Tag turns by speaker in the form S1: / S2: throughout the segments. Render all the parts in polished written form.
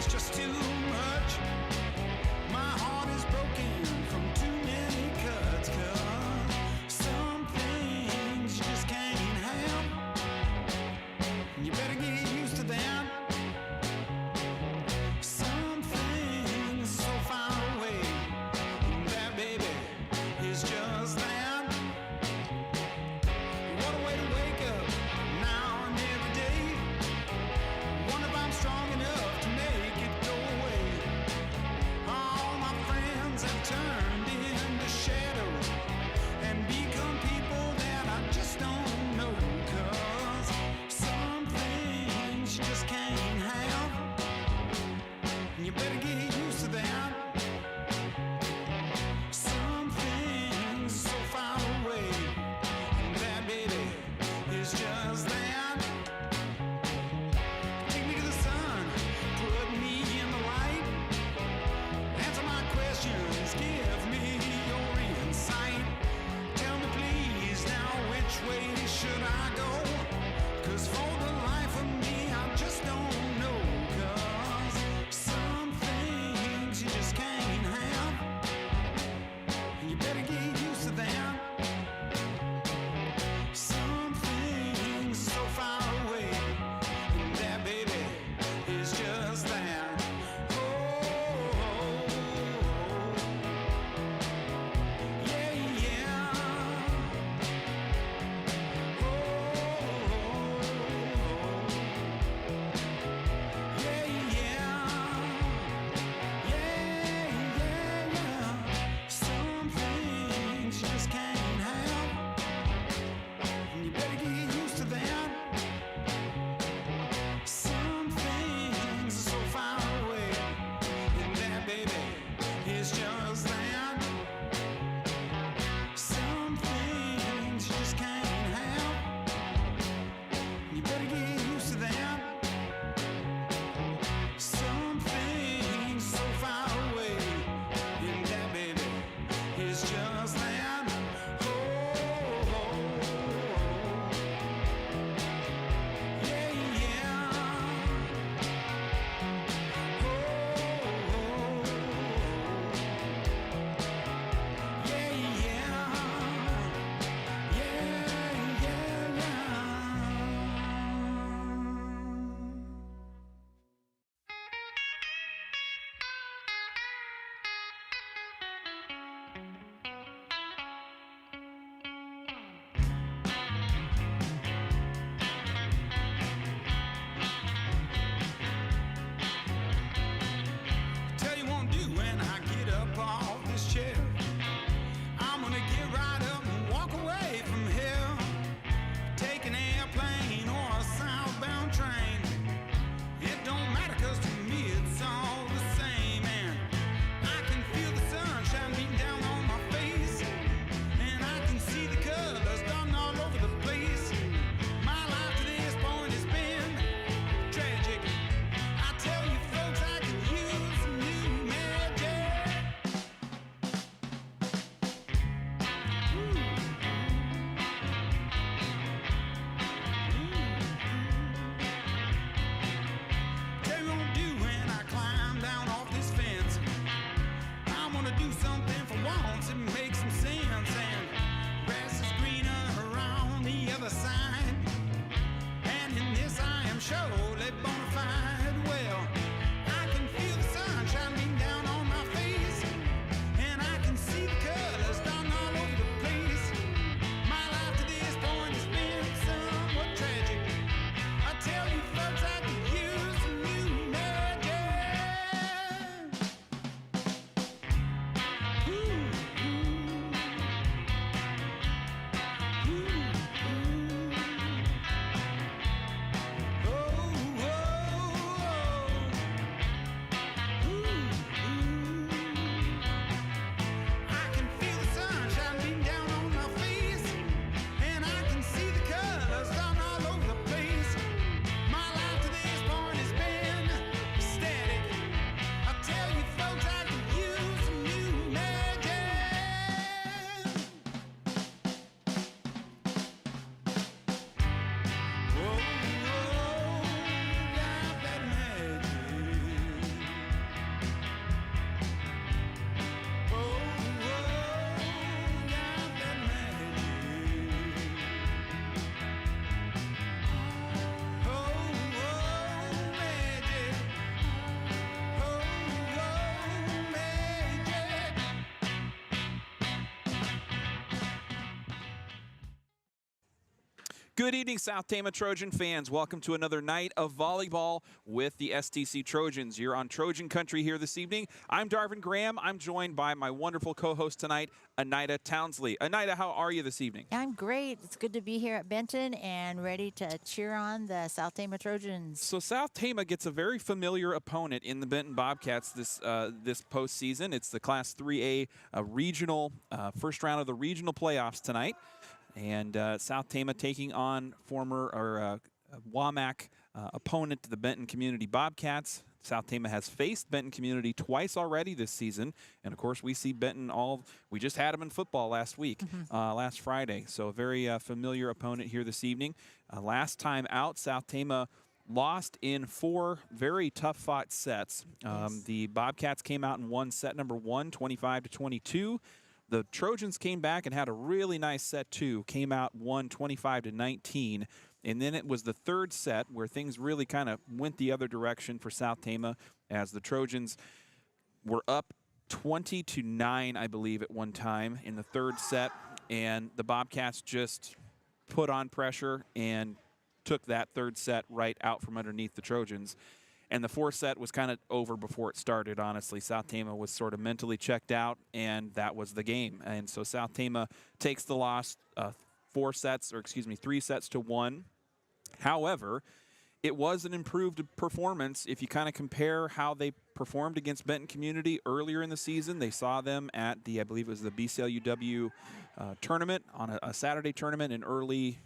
S1: is just too much. My heart is broken from too many cuts, 'cause some things you just can't have. You better get used to that. Some things so far away, that baby is just that. What a way to wake up now and every day. Wonder if I'm strong enough to make it go away.
S2: Good evening, South Tama Trojan fans. Welcome to another night of volleyball with the STC Trojans. You're on Trojan Country here this evening. I'm Darvin Graham. I'm joined by my wonderful co-host tonight, Anita Townsley. Anita, how are you this evening?
S3: I'm great. It's good to be here at Benton and ready to cheer on the South Tama Trojans.
S2: So South Tama gets a very familiar opponent in the Benton Bobcats this postseason. It's the Class 3A regional first round of the regional playoffs tonight. And South Tama taking on former WAMAC opponent, the Benton Community Bobcats. South Tama has faced Benton Community twice already this season. And, of course, we see Benton we just had them in football last week, last Friday. So a very familiar opponent here this evening. Last time out, South Tama lost in 4 very tough-fought sets.
S3: Yes.
S2: The Bobcats came out and won set number 1, 25-22. The Trojans came back and had a really nice set, too. Came out, won 25-19. And then it was the third set where things really kind of went the other direction for South Tama as the Trojans were up 20-9, I believe, at one time in the third set. And the Bobcats just put on pressure and took that third set right out from underneath the Trojans. And the fourth set was kind of over before it started, honestly. South Tama was sort of mentally checked out, and that was the game. And so South Tama takes the loss 3 sets to 1. However, it was an improved performance. If you kind of compare how they performed against Benton Community earlier in the season, they saw them at I believe it was the BCLUW tournament, on a Saturday tournament in early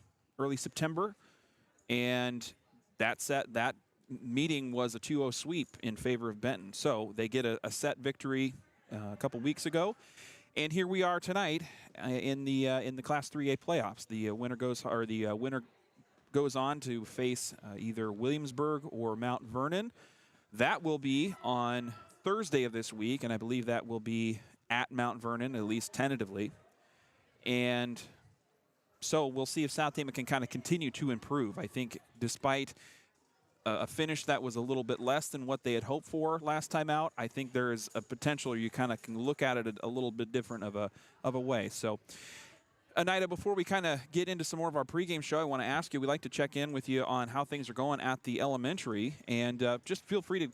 S2: September. And that meeting was a 2-0 sweep in favor of Benton. So they get a set victory a couple weeks ago. And here we are tonight in the Class 3A playoffs. The winner goes on to face either Williamsburg or Mount Vernon. That will be on Thursday of this week, and I believe that will be at Mount Vernon, at least tentatively. And so we'll see if South Tama can kind of continue to improve. I think despite a finish that was a little bit less than what they had hoped for last time out, I think there is a potential you kind of can look at it a little bit different of a way. So, Anita, before we kind of get into some more of our pregame show, I want to ask you, we'd like to check in with you on how things are going at the elementary, and just feel free to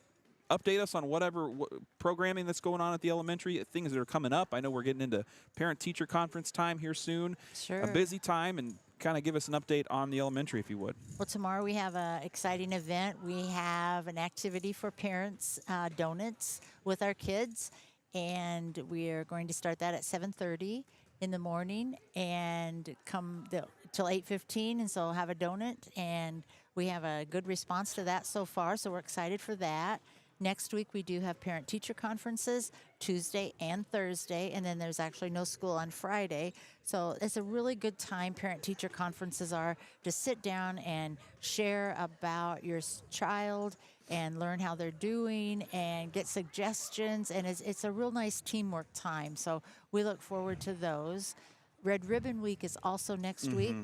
S2: update us on whatever programming that's going on at the elementary, things that are coming up. I know we're getting into parent-teacher conference time here soon.
S3: Sure.
S2: A busy time, and kind of give us an update on the elementary, if you would.
S3: Well, tomorrow we have an exciting event. We have an activity for parents, donuts with our kids, and we are going to start that at 7:30 in the morning and come till 8:15, and so have a donut. And we have a good response to that so far, so we're excited for that. Next week, we do have parent-teacher conferences Tuesday and Thursday, and then there's actually no school on Friday. So it's a really good time, parent-teacher conferences are, to sit down and share about your child and learn how they're doing and get suggestions. And it's a real nice teamwork time. So we look forward to those. Red Ribbon Week is also next week.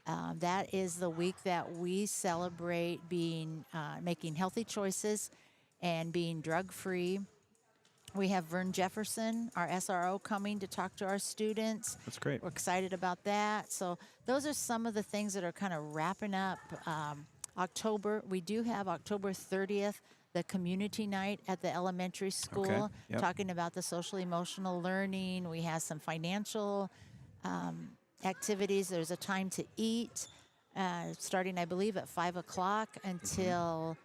S3: That is the week that we celebrate making healthy choices and being drug-free. We have Vern Jefferson, our SRO, coming to talk to our students.
S2: That's great.
S3: We're excited about that. So those are some of the things that are kind of wrapping up October. We do have October 30th, the community night at the elementary school,
S2: Okay. Yep.
S3: talking about the social-emotional learning. We have some financial activities. There's a time to eat, starting, I believe, at 5 o'clock until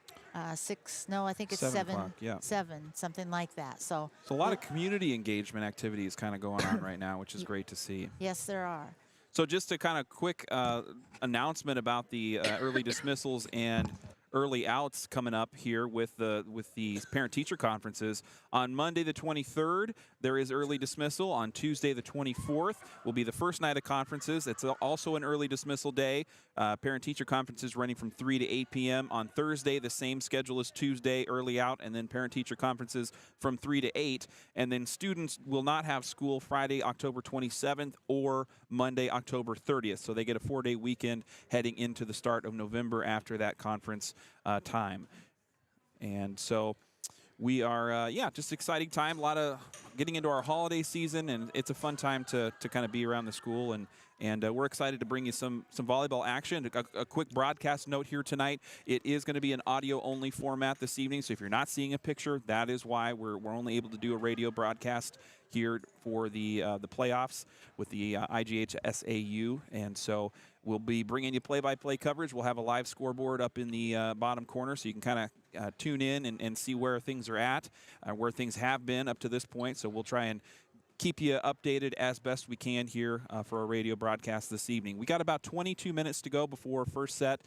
S3: 6. No, I think it's
S2: 7
S3: 7.
S2: o'clock, yeah.
S3: 7, something like that. So
S2: a lot of community engagement activities kind of going on right now, which is great to see.
S3: yes, there are.
S2: So just a kind of quick announcement about the early dismissals and early outs coming up here with the parent-teacher conferences. On Monday the 23rd, there is early dismissal. On Tuesday the 24th will be the first night of conferences. It's also an early dismissal day. Parent-teacher conferences running from 3 to 8 p.m. On Thursday, the same schedule as Tuesday, early out, and then parent-teacher conferences from 3 to 8. And then students will not have school Friday, October 27th or Monday, October 30th. So they get a 4-day weekend heading into the start of November after that conference time. And so we are, just exciting time. A lot of getting into our holiday season, and it's a fun time to kind of be around the school, and we're excited to bring you some volleyball action. A quick broadcast note here tonight: it is going to be an audio-only format this evening, so if you're not seeing a picture, that is why we're only able to do a radio broadcast here for the playoffs with the IGH SAU, and so we'll be bringing you play-by-play coverage. We'll have a live scoreboard up in the bottom corner, so you can kind of tune in and see where things are at, where things have been up to this point. So we'll try and keep you updated as best we can here for a radio broadcast this evening. We got about 22 minutes to go before first set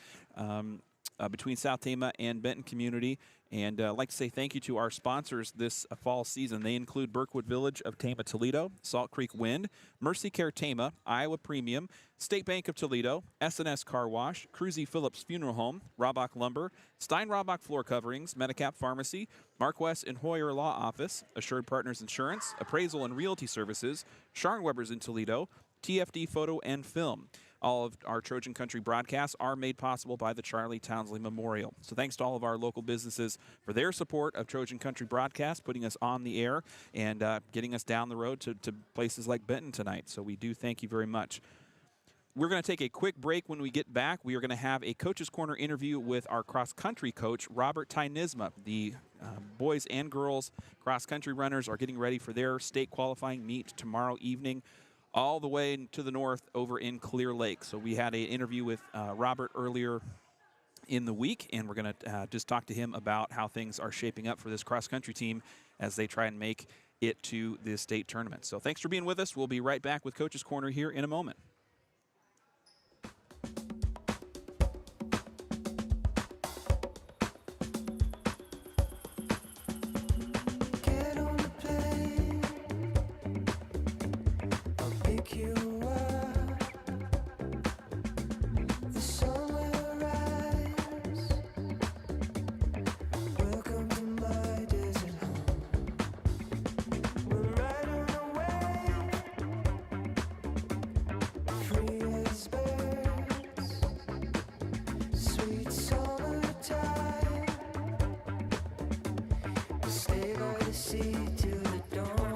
S2: between South Tama and Benton Community. And I'd like to say thank you to our sponsors this fall season. They include Berkwood Village of Tama, Toledo, Salt Creek Wind, Mercy Care Tama, Iowa Premium, State Bank of Toledo, S&S Car Wash, Cruzy Phillips Funeral Home, Robbach Lumber, Stein Robbach Floor Coverings, Medicap Pharmacy, Mark West and Hoyer Law Office, Assured Partners Insurance, Appraisal and Realty Services, Sharn Webbers in Toledo, TFD Photo and Film. All of our Trojan Country broadcasts are made possible by the Charlie Townsley Memorial. So thanks to all of our local businesses for their support of Trojan Country broadcast, putting us on the air and getting us down the road to places like Benton tonight. So we do thank you very much. We're going to take a quick break. When we get back, we are going to have a Coach's Corner interview with our cross-country coach, Robert Tynisma. The boys and girls cross-country runners are getting ready for their state qualifying meet tomorrow evening, all the way to the north over in Clear Lake. So we had an interview with Robert earlier in the week, and we're going to just talk to him about how things are shaping up for this cross-country team as they try and make it to the state tournament. So thanks for being with us. We'll be right back with Coach's Corner here in a moment.
S1: Get on the plane, I'll pick you up. The sun will rise. Welcome to my desert home. We're right on the way, free as birds. Sweet summertime. We'll stay by the sea till the dawn.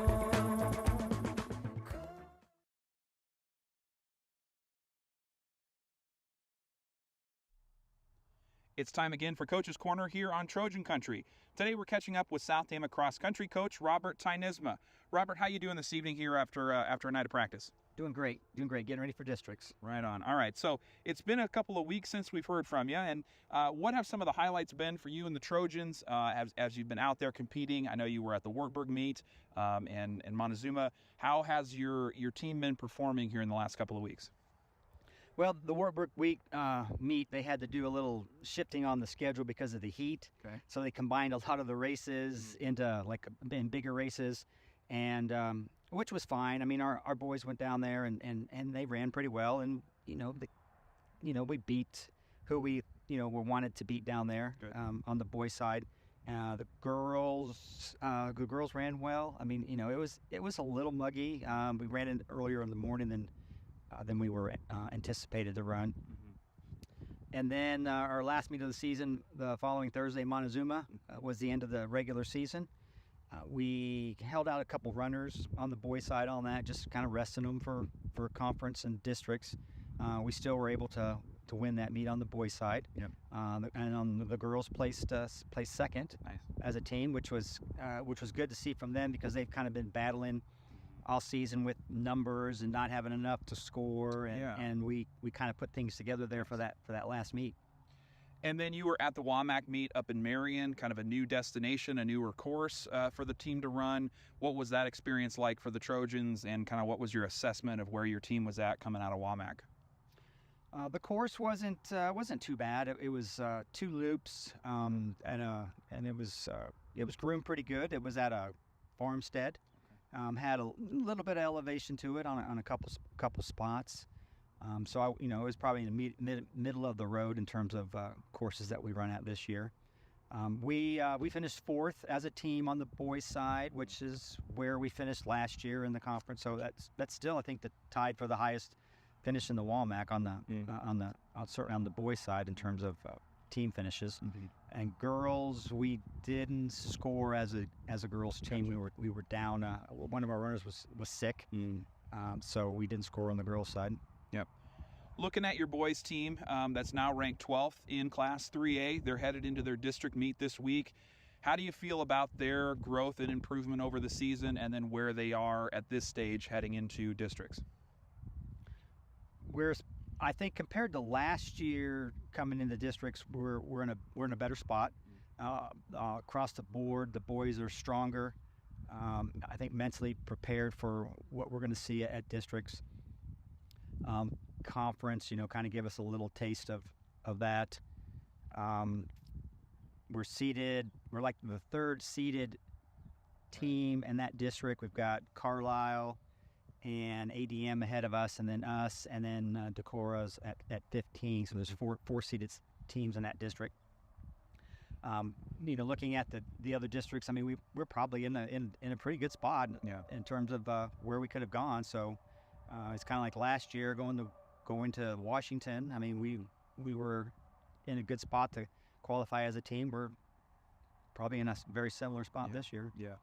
S2: It's time again for Coach's Corner here on Trojan Country. Today we're catching up with South Tama cross-country coach Robert Tynisma. Robert, how you doing this evening here after a night of practice?
S4: Doing great, getting ready for districts.
S2: Right on. All right, so it's been a couple of weeks since we've heard from you, and what have some of the highlights been for you and the Trojans as you've been out there competing? I know you were at the Wartburg meet and Montezuma. How has your team been performing here in the last couple of weeks?
S4: Well, the Wartburg week meet, they had to do a little shifting on the schedule because of the heat.
S2: Okay.
S4: So they combined a lot of the races into in bigger races, and which was fine. I mean, our boys went down there and they ran pretty well, and we beat who we were wanted to beat down there on the boys' side. The girls ran well. I mean, it was a little muggy. We ran in earlier in the morning than we were anticipated to run. And then our last meet of the season, the following Thursday, Montezuma, was the end of the regular season. We held out a couple runners on the boys' side on that, just kind of resting them for conference and districts. We still were able to win that meet on the boys' side.
S2: Yep.
S4: And on the girls placed second as a team, which was good to see from them because they've kind of been battling all season with numbers and not having enough to score, and we kind of put things together there for that last meet.
S2: And then you were at the WAMAC meet up in Marion, kind of a new destination, a newer course for the team to run. What was that experience like for the Trojans, and kind of what was your assessment of where your team was at coming out of WAMAC?
S4: The course wasn't too bad. It was 2 loops, and it was groomed pretty good. It was at a farmstead. Had a little bit of elevation to it on a couple spots. So it was probably in the middle of the road in terms of courses that we run at this year. We finished 4th as a team on the boys' side, which is where we finished last year in the conference. So that's still, I think, the tied for the highest finish in the WAMAC certainly on the boys' side in terms of team finishes. And girls, we didn't score as a girls team. We were down. One of our runners was sick, so we didn't score on the girls side.
S2: Yep. Looking at your boys team, that's now ranked 12th in Class 3A. They're headed into their district meet this week. How do you feel about their growth and improvement over the season, and then where they are at this stage heading into districts?
S4: I think compared to last year coming into districts, we're in a better spot. Across the board, the boys are stronger. I think mentally prepared for what we're going to see at districts. Conference, kind of give us a little taste of that. We're like the third seeded team in that district. We've got Carlisle and ADM ahead of us, and then us, and then Decora's at 15. So there's four seeded teams in that district. Looking at the other districts, I mean, we're probably in a pretty good spot in terms of where we could have gone. So it's kind of like last year going to Washington. I mean, we were in a good spot to qualify as a team. We're probably in a very similar spot this year.
S2: Yeah.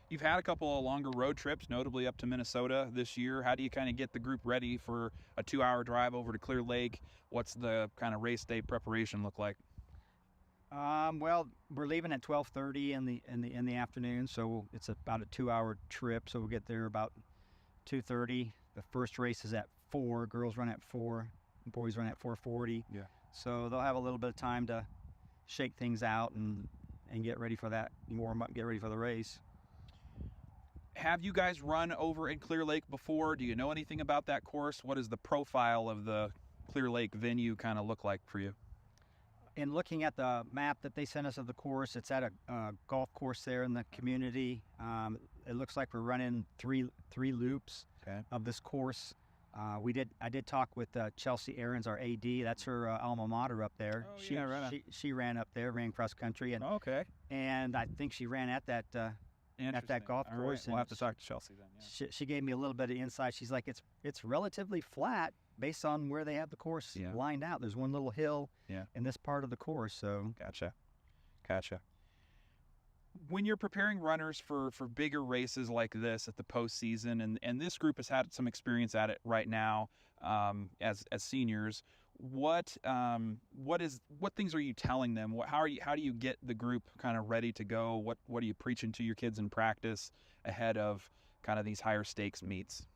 S2: You've had a couple of longer road trips, notably up to Minnesota this year. How do you kind of get the group ready for a 2-hour drive over to Clear Lake? What's the kind of race day preparation look like?
S4: Well, we're leaving at 12:30 in the afternoon, so it's about a 2-hour trip. So we'll get there about 2:30. The first race is at 4. Girls run at 4. Boys run at 4:40.
S2: Yeah.
S4: So they'll have a little bit of time to shake things out and get ready for that, warm up, get ready for the race.
S2: Have you guys run over in Clear Lake before? Do you know anything about that course? What does the profile of the Clear Lake venue kind of look like for you?
S4: In looking at the map that they sent us of the course, it's at a golf course there in the community. It looks like we're running three loops of this course. I did talk with Chelsea Aarons, our AD. That's her alma mater up there.
S2: Oh, yeah,
S4: she ran up there, ran cross country, and and I think she ran at that golf
S2: All
S4: course.
S2: Right. We'll have to talk to Chelsea then. Yeah.
S4: She gave me a little bit of insight. She's like, it's relatively flat based on where they have the course lined out. There's one little hill in this part of the course. So
S2: Gotcha. When you're preparing runners for bigger races like this at the postseason, and this group has had some experience at it right now as seniors, what things are you telling them? How do you get the group kind of ready to go? What are you preaching to your kids in practice ahead of kind of these higher stakes meets?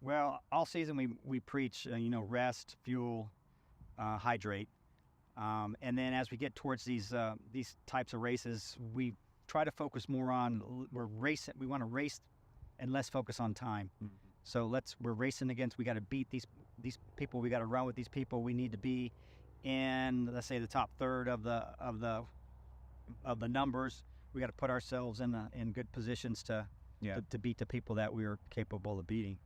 S4: Well, all season we preach rest, fuel, hydrate. And then as we get towards these types of races, we try to focus more on we want to race and less focus on time.
S2: Mm-hmm.
S4: So we're racing against, we got to beat these people, we got to run with these people. We need to be in, let's say, the top third of the numbers. We got to put ourselves in good positions to beat the people that we are capable of beating.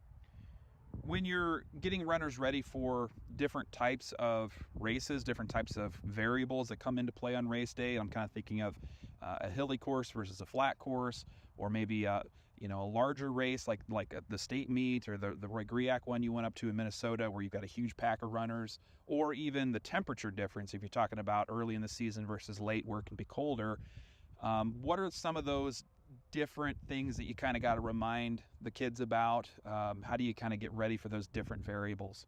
S2: When you're getting runners ready for different types of races, different types of variables that come into play on race day, I'm kind of thinking of a hilly course versus a flat course, or maybe a larger race like the state meet or the Roy Griak one you went up to in Minnesota, where you've got a huge pack of runners, or even the temperature difference if you're talking about early in the season versus late where it can be colder. What are some of those different things that you kind of got to remind the kids about? How do you kind of get ready for those different variables?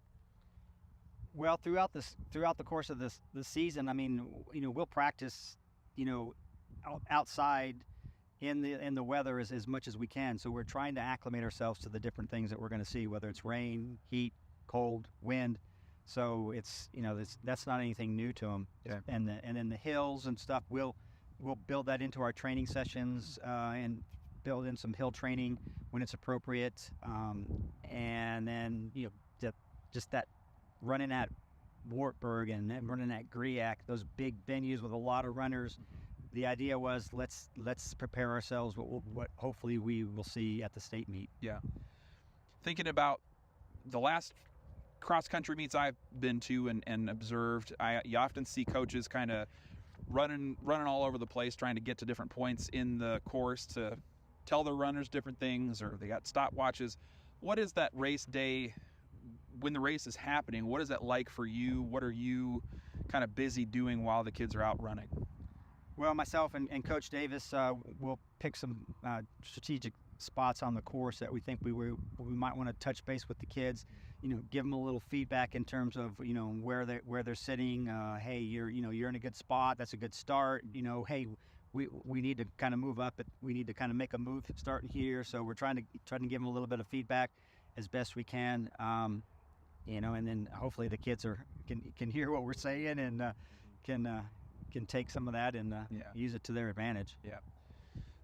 S4: Well, throughout the course of the season, I mean, we'll practice, outside in the weather as much as we can. So we're trying to acclimate ourselves to the different things that we're going to see, whether it's rain, heat, cold, wind. So it's that's not anything new to them.
S2: Yeah.
S4: And then the hills and stuff, we'll build that into our training sessions and build in some hill training when it's appropriate. And then just that running at Wartburg and then running at Griak, those big venues with a lot of runners. The idea was let's prepare ourselves what hopefully we will see at the state meet.
S2: Yeah. Thinking about the last cross-country meets I've been to and observed, you often see coaches kind of running all over the place trying to get to different points in the course to tell their runners different things, or they got stopwatches. What is that race day when the race is happening? What is that like for you? What are you kind of busy doing while the kids are out running?
S4: Well, myself and Coach Davis will pick some strategic spots on the course that we think we might want to touch base with the kids. Give them a little feedback in terms of where they're sitting. Hey, you're in a good spot. That's a good start. Hey, we need to kind of move up. We need to kind of make a move starting here. So we're trying to give them a little bit of feedback as best we can. And then hopefully the kids can hear what we're saying and can take some of that and use it to their advantage.
S2: Yeah.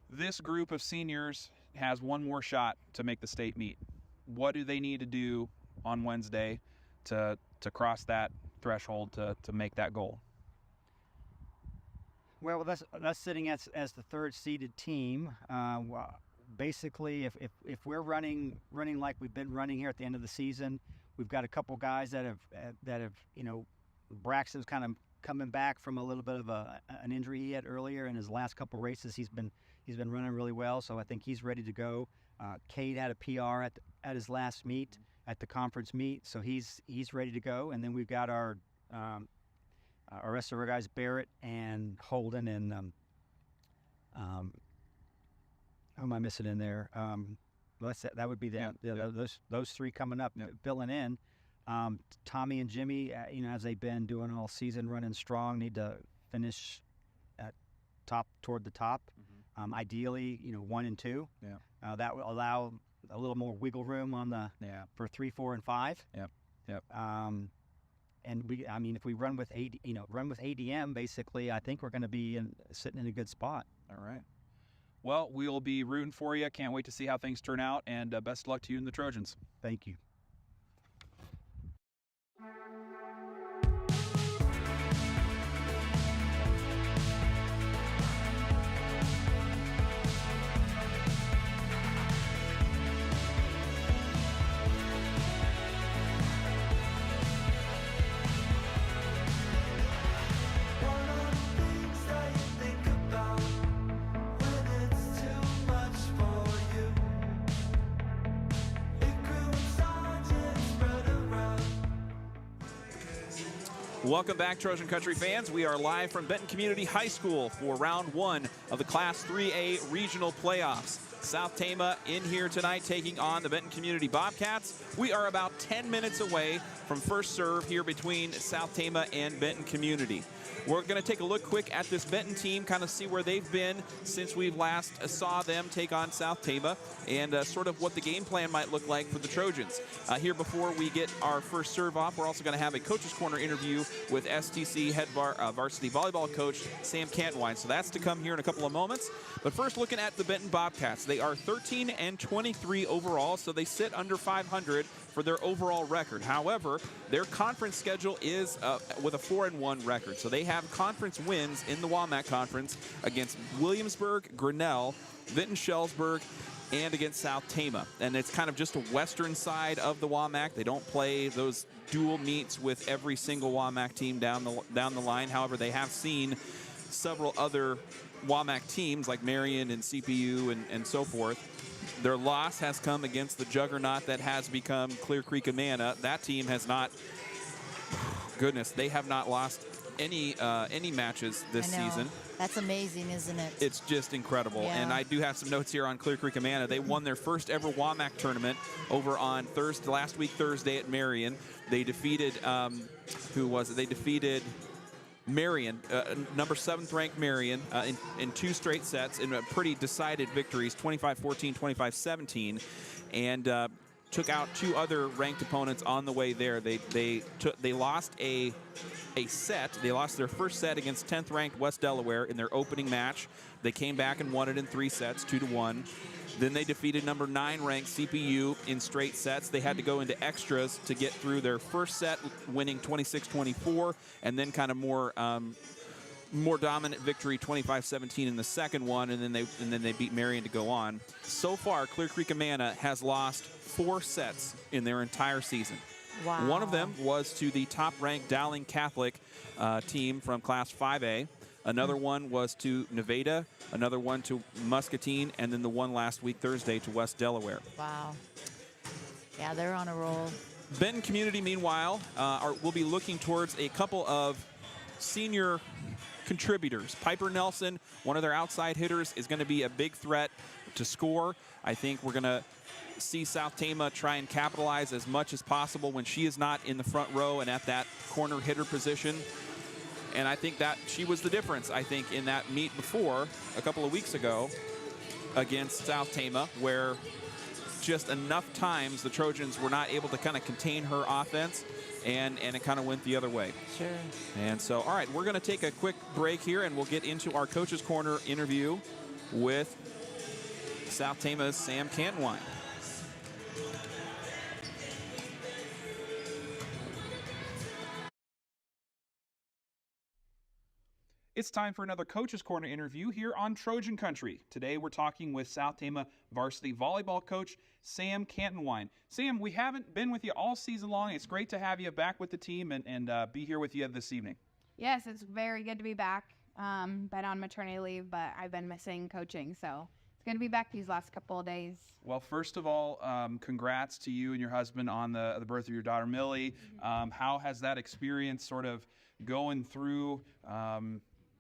S2: This group of seniors has one more shot to make the state meet. What do they need to do on Wednesday to cross that threshold to make that goal?
S4: Well, that's sitting as the third seeded team. Basically, if we're running like we've been running here at the end of the season, we've got a couple guys that have Braxton's kind of coming back from a little bit of an injury he had earlier in his last couple races. He's been running really well, so I think he's ready to go. Cade had a PR at his last meet at the conference meet, so he's ready to go. And then we've got our rest of our guys, Barrett and Holden and who am I missing in there? That would be those three coming up, filling in. Tommy and Jimmy, as they've been doing all season, running strong, need to finish toward the top. Ideally, 1 and 2. Yeah. That will allow a little more wiggle room for 3, 4, and 5.
S2: Yep.
S4: And if we run with ADM, basically, I think we're going to be sitting in a good spot.
S2: All right. Well, we'll be rooting for you. Can't wait to see how things turn out, and best of luck to you and the Trojans.
S4: Thank you.
S2: Welcome back, Trojan Country fans. We are live from Benton Community High School for round 1 of the Class 3A regional playoffs. South Tama in here tonight taking on the Benton Community Bobcats. We are about 10 minutes away from first serve here between South Tama and Benton Community. We're going to take a look quick at this Benton team, kind of see where they've been since we last saw them take on South Tama, and sort of what the game plan might look like for the Trojans. Here before we get our first serve off, we're also going to have a Coach's Corner interview with STC head varsity volleyball coach Sam Cantwine. So that's to come here in a couple of moments. But first, looking at the Benton Bobcats. They are 13-23 overall, so they sit under 500 for their overall record. However, their conference schedule is with a 4-1 record. So they have conference wins in the WAMAC Conference against Williamsburg, Grinnell, Vinton-Shellsburg, and against South Tama. And it's kind of just a western side of the WAMAC. They don't play those dual meets with every single WAMAC team down the line. However, they have seen several other WAMAC teams like Marion and CPU and so forth. Their loss has come against the juggernaut that has become Clear Creek Amana. That team has not, goodness, they have not lost any matches this season.
S3: That's amazing, isn't it?
S2: It's just incredible.
S3: Yeah.
S2: And I do have some notes here on Clear Creek Amana. They won their first ever WAMAC tournament over on last week Thursday at Marion. They defeated, who was it? They defeated Marion, number 7th ranked Marion, in 2 straight sets in pretty decided victories, 25-14, 25-17, and took out 2 other ranked opponents on the way there. They lost a set. They lost their first set against 10th ranked West Delaware in their opening match. They came back and won it in 3 sets, 2-1. Then they defeated number 9 ranked CPU in straight sets. They had to go into extras to get through their first set, winning 26-24, and then kind of more dominant victory, 25-17 in the second one, and then they beat Marion to go on. So far, Clear Creek Amana has lost 4 sets in their entire season.
S3: Wow.
S2: One of them was to the top-ranked Dowling Catholic team from Class 5A. Another one was to Nevada, another one to Muscatine, and then the one last week Thursday to West Delaware.
S3: Wow. Yeah, they're on a roll.
S2: Benton Community, meanwhile, will be looking towards a couple of senior contributors. Piper Nelson, one of their outside hitters, is going to be a big threat to score. I think we're going to see South Tama try and capitalize as much as possible when she is not in the front row and at that corner hitter position. And I think that she was the difference, I think, in that meet before, a couple of weeks ago, against South Tama, where just enough times the Trojans were not able to kind of contain her offense, and it kind of went the other way.
S3: Sure.
S2: And so, all right, we're going to take a quick break here, and we'll get into our Coach's Corner interview with South Tama's Sam Cantwine. It's time for another Coach's Corner interview here on Trojan Country. Today we're talking with South Tama varsity volleyball coach Sam Cantwine. Sam, we haven't been with you all season long. It's great to have you back with the team and be here with you this evening.
S5: Yes, it's very good to be back. Been on maternity leave, but I've been missing coaching, so it's good to be back these last couple of days.
S2: Well, first of all, congrats to you and your husband on the birth of your daughter, Millie. How has that experience sort of going through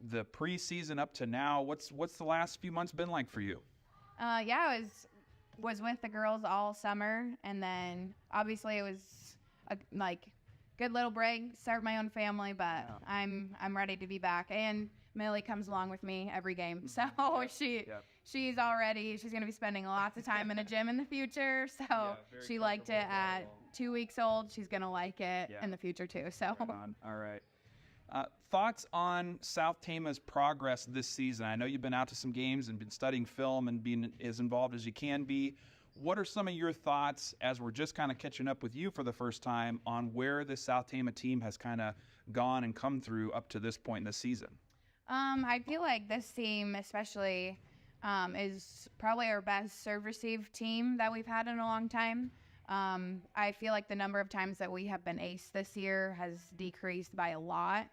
S2: the preseason up to now? What's the last few months been like for you?
S5: Yeah, I was with the girls all summer, and then obviously it was a good little break, start my own family, but I'm ready to be back. And Millie comes along with me every game, so she's going to be spending lots of time in a gym in the future. So she liked it at 2 weeks old. She's going to like it in the future too. So
S2: right on. All right. Thoughts on South Tama's progress this season? I know you've been out to some games and been studying film and being as involved as you can be. What are some of your thoughts, as we're just kind of catching up with you for the first time, on where the South Tama team has kind of gone and come through up to this point in the season?
S5: I feel like this team especially is probably our best serve-receive team that we've had in a long time. I feel like the number of times that we have been ace this year has decreased by a lot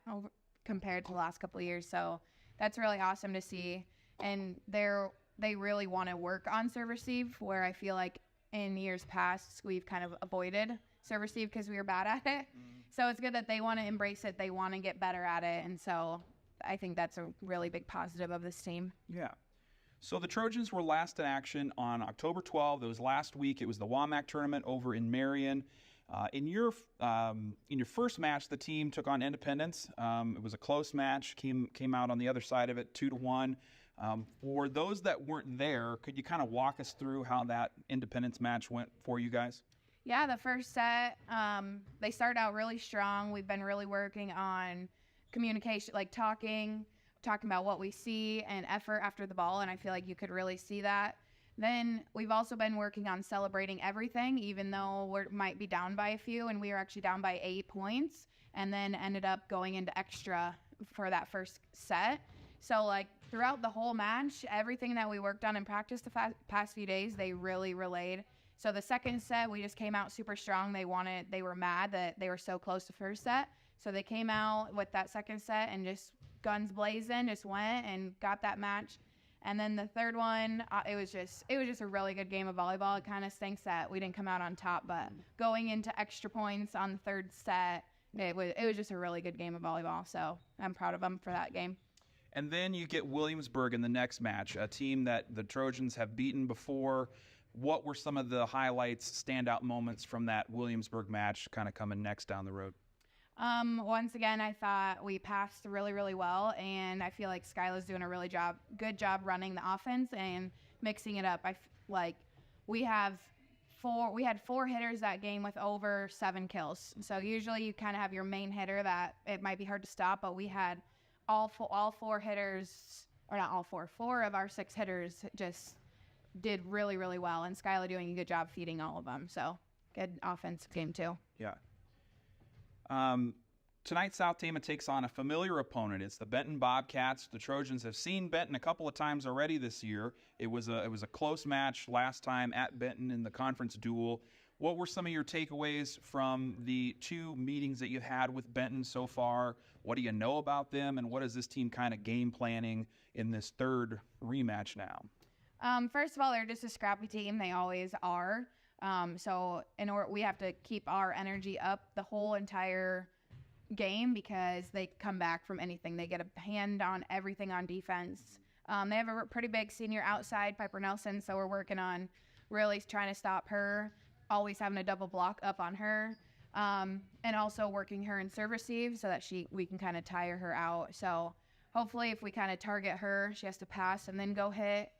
S5: compared to the last couple of years. So that's really awesome to see. And they really want to work on serve receive, where I feel like in years past we've kind of avoided serve receive because we were bad at it. So it's good that they want to embrace it. They want to get better at it. And so I think that's a really big positive of this team.
S2: Yeah. So the Trojans were last in action on October 12th. It was last week. It was the WAMAC tournament over in Marion. In your first match, the team took on Independence. It was a close match. Came out on the other side of it, 2-1. For those that weren't there, could you kind of walk us through how that Independence match went for you guys?
S5: Yeah, the first set, they started out really strong. We've been really working on communication, like talking about what we see and effort after the ball, and I feel like you could really see that. Then we've also been working on celebrating everything, even though we might be down by a few, and we were actually down by 8 points, and then ended up going into extra for that first set. So like throughout the whole match, everything that we worked on in practice the past few days, they really relayed. So the second set, we just came out super strong. They were mad that they were so close to first set. So they came out with that second set and just guns blazing, just went and got that match. And then the third one, it was just a really good game of volleyball. It kind of stinks that we didn't come out on top, but going into extra points on the third set, it was just a really good game of volleyball. So I'm proud of them for that game.
S2: And then you get Williamsburg in the next match, a team that the Trojans have beaten before. What were some of the highlights, standout moments from that Williamsburg match kind of coming next down the road?
S5: Once again, I thought we passed really, really well, and I feel like Skyla's doing a good job running the offense and mixing it up. We had 4 hitters that game with over 7 kills. So usually you kind of have your main hitter that it might be hard to stop, but we had all 4 hitters, or not all 4, 4 of our 6 hitters just did really, really well, and Skyla doing a good job feeding all of them. So good offensive game too.
S2: Yeah. Tonight, South Tama takes on a familiar opponent. It's the Benton Bobcats. The Trojans have seen Benton a couple of times already this year. It was a close match last time at Benton in the conference duel. What were some of your takeaways from the 2 meetings that you had with Benton so far? What do you know about them, and what is this team kind of game planning in this third rematch now?
S5: First of all, they're just a scrappy team. They always are. So we have to keep our energy up the whole entire game because they come back from anything. They get a hand on everything on defense. They have a pretty big senior outside, Piper Nelson, so we're working on really trying to stop her, always having a double block up on her, and also working her in serve receive so that we can kind of tire her out. So hopefully if we kind of target her, she has to pass and then go hit.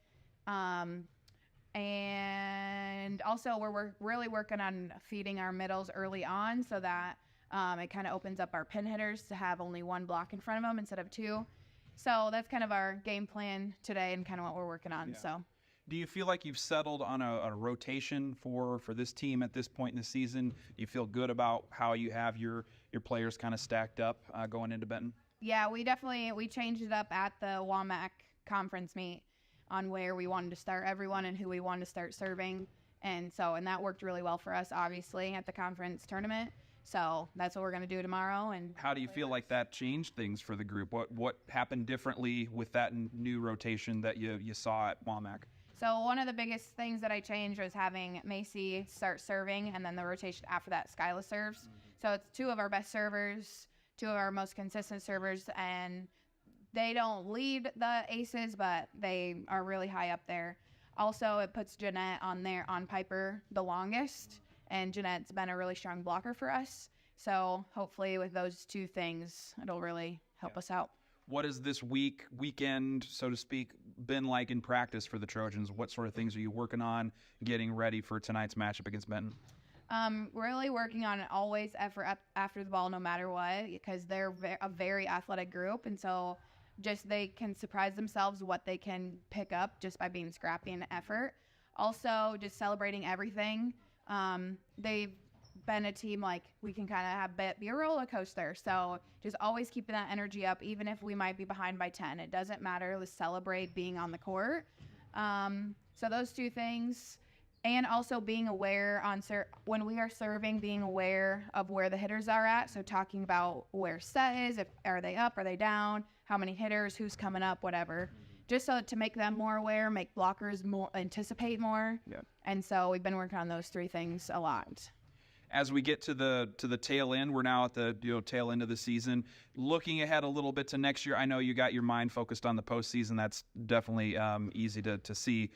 S5: And also we're really working on feeding our middles early on so that it kind of opens up our pin hitters to have only one block in front of them instead of two. So that's kind of our game plan today and kind of what we're working on.
S2: Yeah.
S5: So.
S2: Do you feel like you've settled on a rotation for this team at this point in the season? Do you feel good about how you have your players kind of stacked up going into Benton?
S5: Yeah, we changed it up at the WAMAC conference meet on where we wanted to start everyone and who we wanted to start serving. And that worked really well for us, obviously, at the conference tournament. So that's what we're going to do tomorrow. And
S2: how do you feel like that changed things for the group? What happened differently with that new rotation that you saw at WAMAC?
S5: So one of the biggest things that I changed was having Macy start serving, and then the rotation after that, Skyla serves. So it's two of our best servers, two of our most consistent servers, and they don't lead the aces, but they are really high up there. Also, it puts Jeanette on Piper the longest, and Jeanette's been a really strong blocker for us. So hopefully with those two things, it'll really help us out.
S2: What has this weekend, so to speak, been like in practice for the Trojans? What sort of things are you working on getting ready for tonight's matchup against Benton?
S5: Really working on always effort after the ball no matter what, because they're a very athletic group, and so just they can surprise themselves what they can pick up just by being scrappy and effort. Also, just celebrating everything. They've been a team like we can kind of be a roller coaster. So just always keeping that energy up, even if we might be behind by 10. It doesn't matter. Let's celebrate being on the court. So those two things. And also being aware when we are serving, being aware of where the hitters are at. So talking about where set is, are they up, are they down, how many hitters, who's coming up, whatever. Just so to make them more aware, make blockers more anticipate more. Yeah. And so we've been working on those three things a lot.
S2: As we get to the tail end, we're now at the tail end of the season. Looking ahead a little bit to next year, I know you got your mind focused on the postseason. That's definitely easy to see.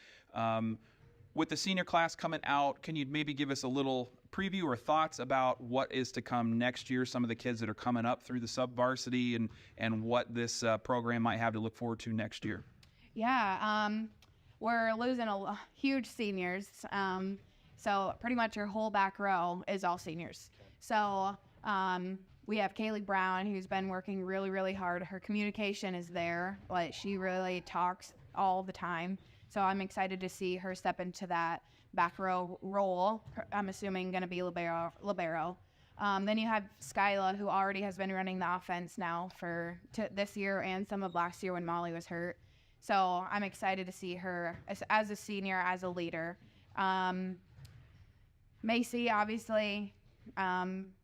S2: With the senior class coming out, can you maybe give us a little preview or thoughts about what is to come next year, some of the kids that are coming up through the sub-varsity and what this program might have to look forward to next year?
S5: Yeah, we're losing huge seniors. So pretty much our whole back row is all seniors. So we have Kaylee Brown, who's been working really, really hard. Her communication is there. Like, she really talks all the time. So I'm excited to see her step into that back row role. I'm assuming going to be libero. Then you have Skyla, who already has been running the offense now for this year and some of last year when Molly was hurt. So I'm excited to see her as a senior, as a leader. Macy, obviously,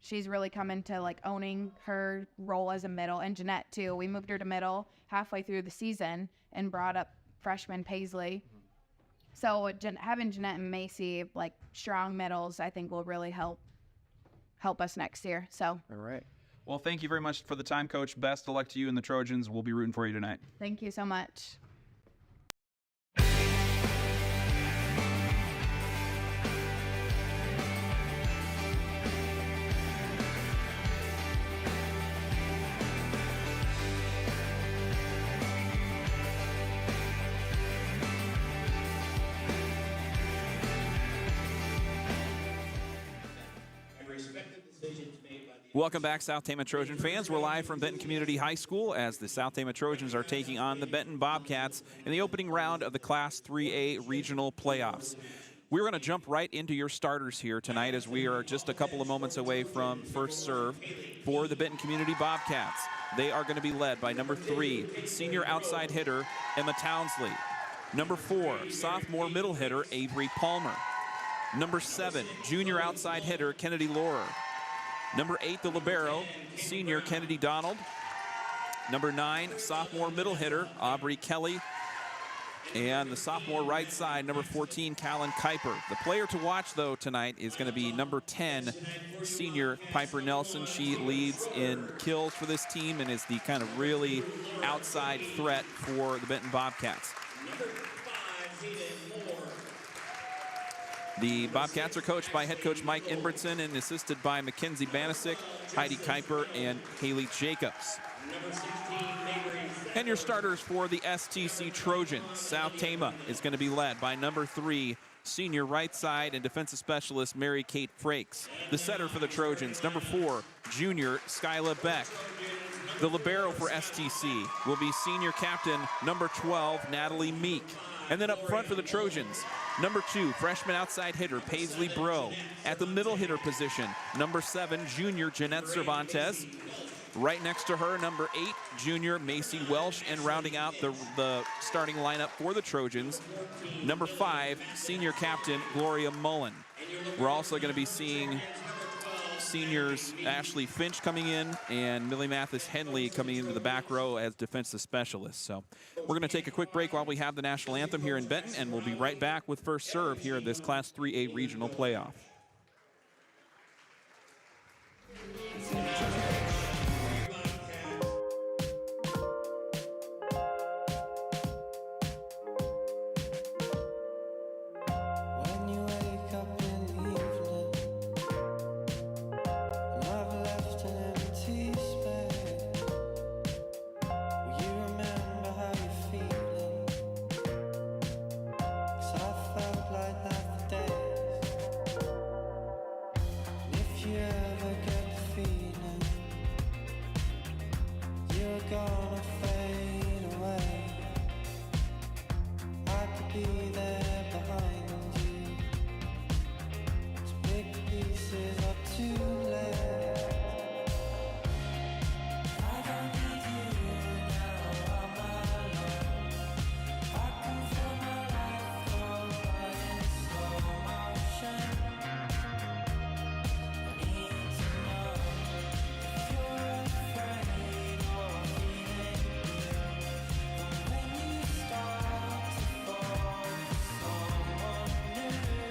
S5: she's really come into like owning her role as a middle, and Jeanette too. We moved her to middle halfway through the season and brought up freshman Paisley. So having Jeanette and Macy, like strong middles, I think will really help us next year. So.
S2: All right. Well, thank you very much for the time, Coach. Best of luck to you and the Trojans. We'll be rooting for you tonight.
S5: Thank you so much.
S2: Welcome back, South Tama Trojan fans. We're live from Benton Community High School as the South Tama Trojans are taking on the Benton Bobcats in the opening round of the Class 3A regional playoffs. We're going to jump right into your starters here tonight as we are just a couple of moments away from first serve for the Benton Community Bobcats. They are going to be led by number 3, senior outside hitter Emma Townsley. Number 4, sophomore middle hitter Avery Palmer. Number 7, junior outside hitter Kennedy Laurer. Number 8, the libero, senior Kennedy Donald. Number 9, sophomore middle hitter Aubrey Kelly. And the sophomore right side, number 14, Callan Kuiper. The player to watch, though, tonight is going to be number 10, senior Piper Nelson. She leads in kills for this team and is the kind of really outside threat for the Benton Bobcats. The Bobcats are coached by head coach Mike Inbertson and assisted by Mackenzie Banasic, Heidi Kuiper, and Haley Jacobs. And your starters for the STC Trojans. South Tama is going to be led by number 3, senior right side and defensive specialist Mary Kate Frakes. The setter for the Trojans, number 4, junior Skyla Beck. The libero for STC will be senior captain number 12, Natalie Meek. And then up front for the Trojans, number 2, freshman outside hitter Paisley Bro. At the middle hitter position, number 7, junior Jeanette Cervantes. Right next to her, number 8, junior Macy Welsh, and rounding out the starting lineup for the Trojans, number 5, senior captain Gloria Mullen. We're also going to be seeing seniors Ashley Finch coming in and Millie Mathis Henley coming into the back row as defensive specialists. So we're going to take a quick break while we have the national anthem here in Benton, and we'll be right back with first serve here in this Class 3A regional playoff.
S1: When you wake up in the evening, and I've left an empty space, will you remember how you're feeling? 'Cause I felt like that for days. And if you ever get the feeling you're gonna fade away, I could be there behind you. These big pieces are too late. I don't need you now, I'm alone. I can feel my life go by in slow motion. I need to know if you're afraid or feeling blue. And when you start to fall for someone new, I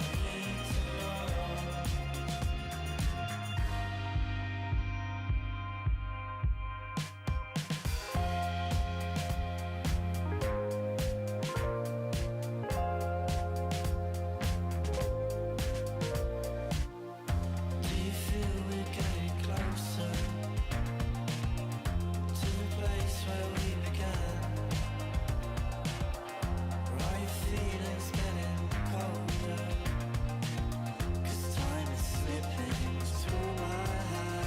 S1: need to know. Do you feel we're getting closer to the place where we began? Or are your feelings getting colder? 'Cause time is slipping through my hands.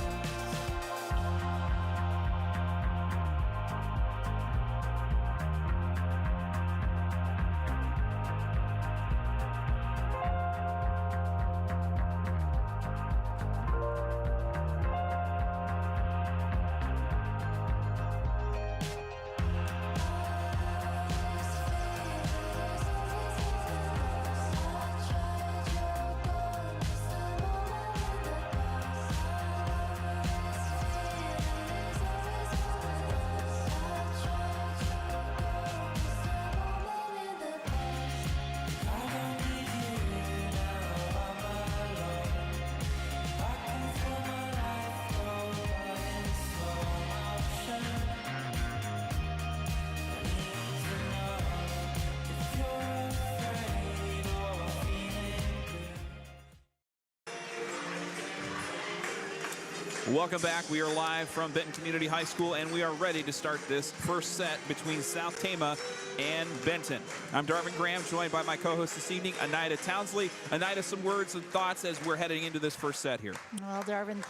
S2: Welcome back. We are live from Benton Community High School, and we are ready to start this first set between South Tama and Benton. I'm Darvin Graham, joined by my co-host this evening, Anida Townsley. Anida, some words and thoughts as we're heading into this first set here.
S3: Well, Darvin,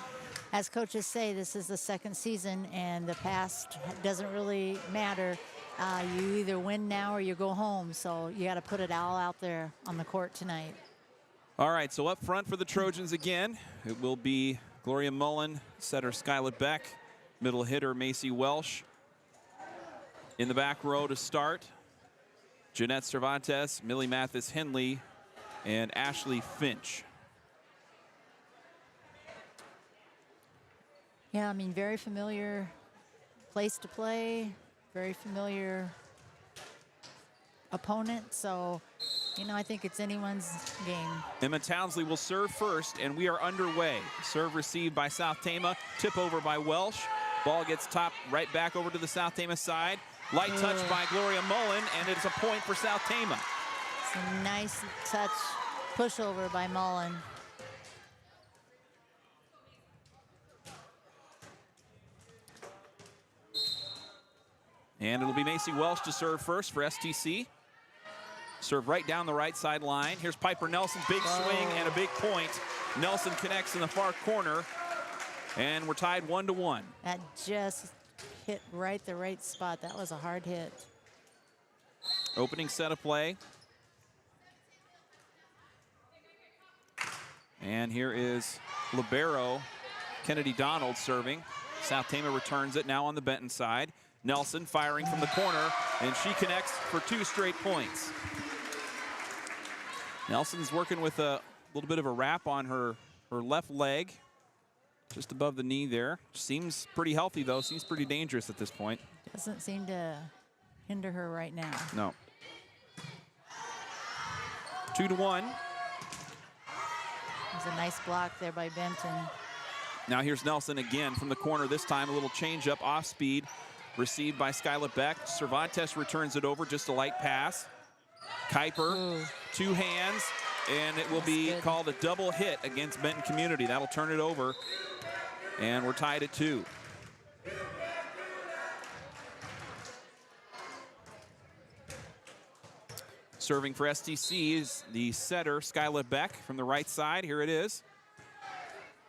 S3: as coaches say, this is the second season, and the past doesn't really matter. You either win now or you go home, so you got to put it all out there on the court tonight.
S2: All right, so up front for the Trojans again, it will be Gloria Mullen, setter Skylar Beck, middle hitter Macy Welsh. In the back row to start, Jeanette Cervantes, Millie Mathis Henley, and Ashley Finch.
S3: Yeah, I mean, very familiar place to play, very familiar opponent. So, you know, I think it's anyone's game.
S2: Emma Townsley will serve first, and we are underway. Serve received by South Tama, tip over by Welsh. Ball gets topped right back over to the South Tama side. Light touch by Gloria Mullen, and it's a point for South Tama.
S3: It's a nice touch pushover by Mullen.
S2: And it'll be Macy Welsh to serve first for STC. Serve right down the right side line. Here's Piper Nelson, big swing and a big point. Nelson connects in the far corner, and we're tied 1-1.
S3: That just hit right the right spot. That was a hard hit.
S2: Opening set of play. And here is libero Kennedy Donald serving. South Tama returns it now on the Benton side. Nelson firing from the corner, and she connects for 2 straight points. Nelson's working with a little bit of a wrap on her left leg, just above the knee there. Seems pretty healthy, though. Seems pretty dangerous at this point.
S3: Doesn't seem to hinder her right now.
S2: No. 2-1.
S3: There's a nice block there by Benton.
S2: Now here's Nelson again from the corner. This time a little change up off speed. Received by Skylar Beck. Cervantes returns it over, just a light pass. Kuiper, 2 hands, and it will be called a double hit against Benton Community. That'll turn it over, and we're tied at 2. Serving for STC is the setter, Skylar Beck, from the right side. Here it is.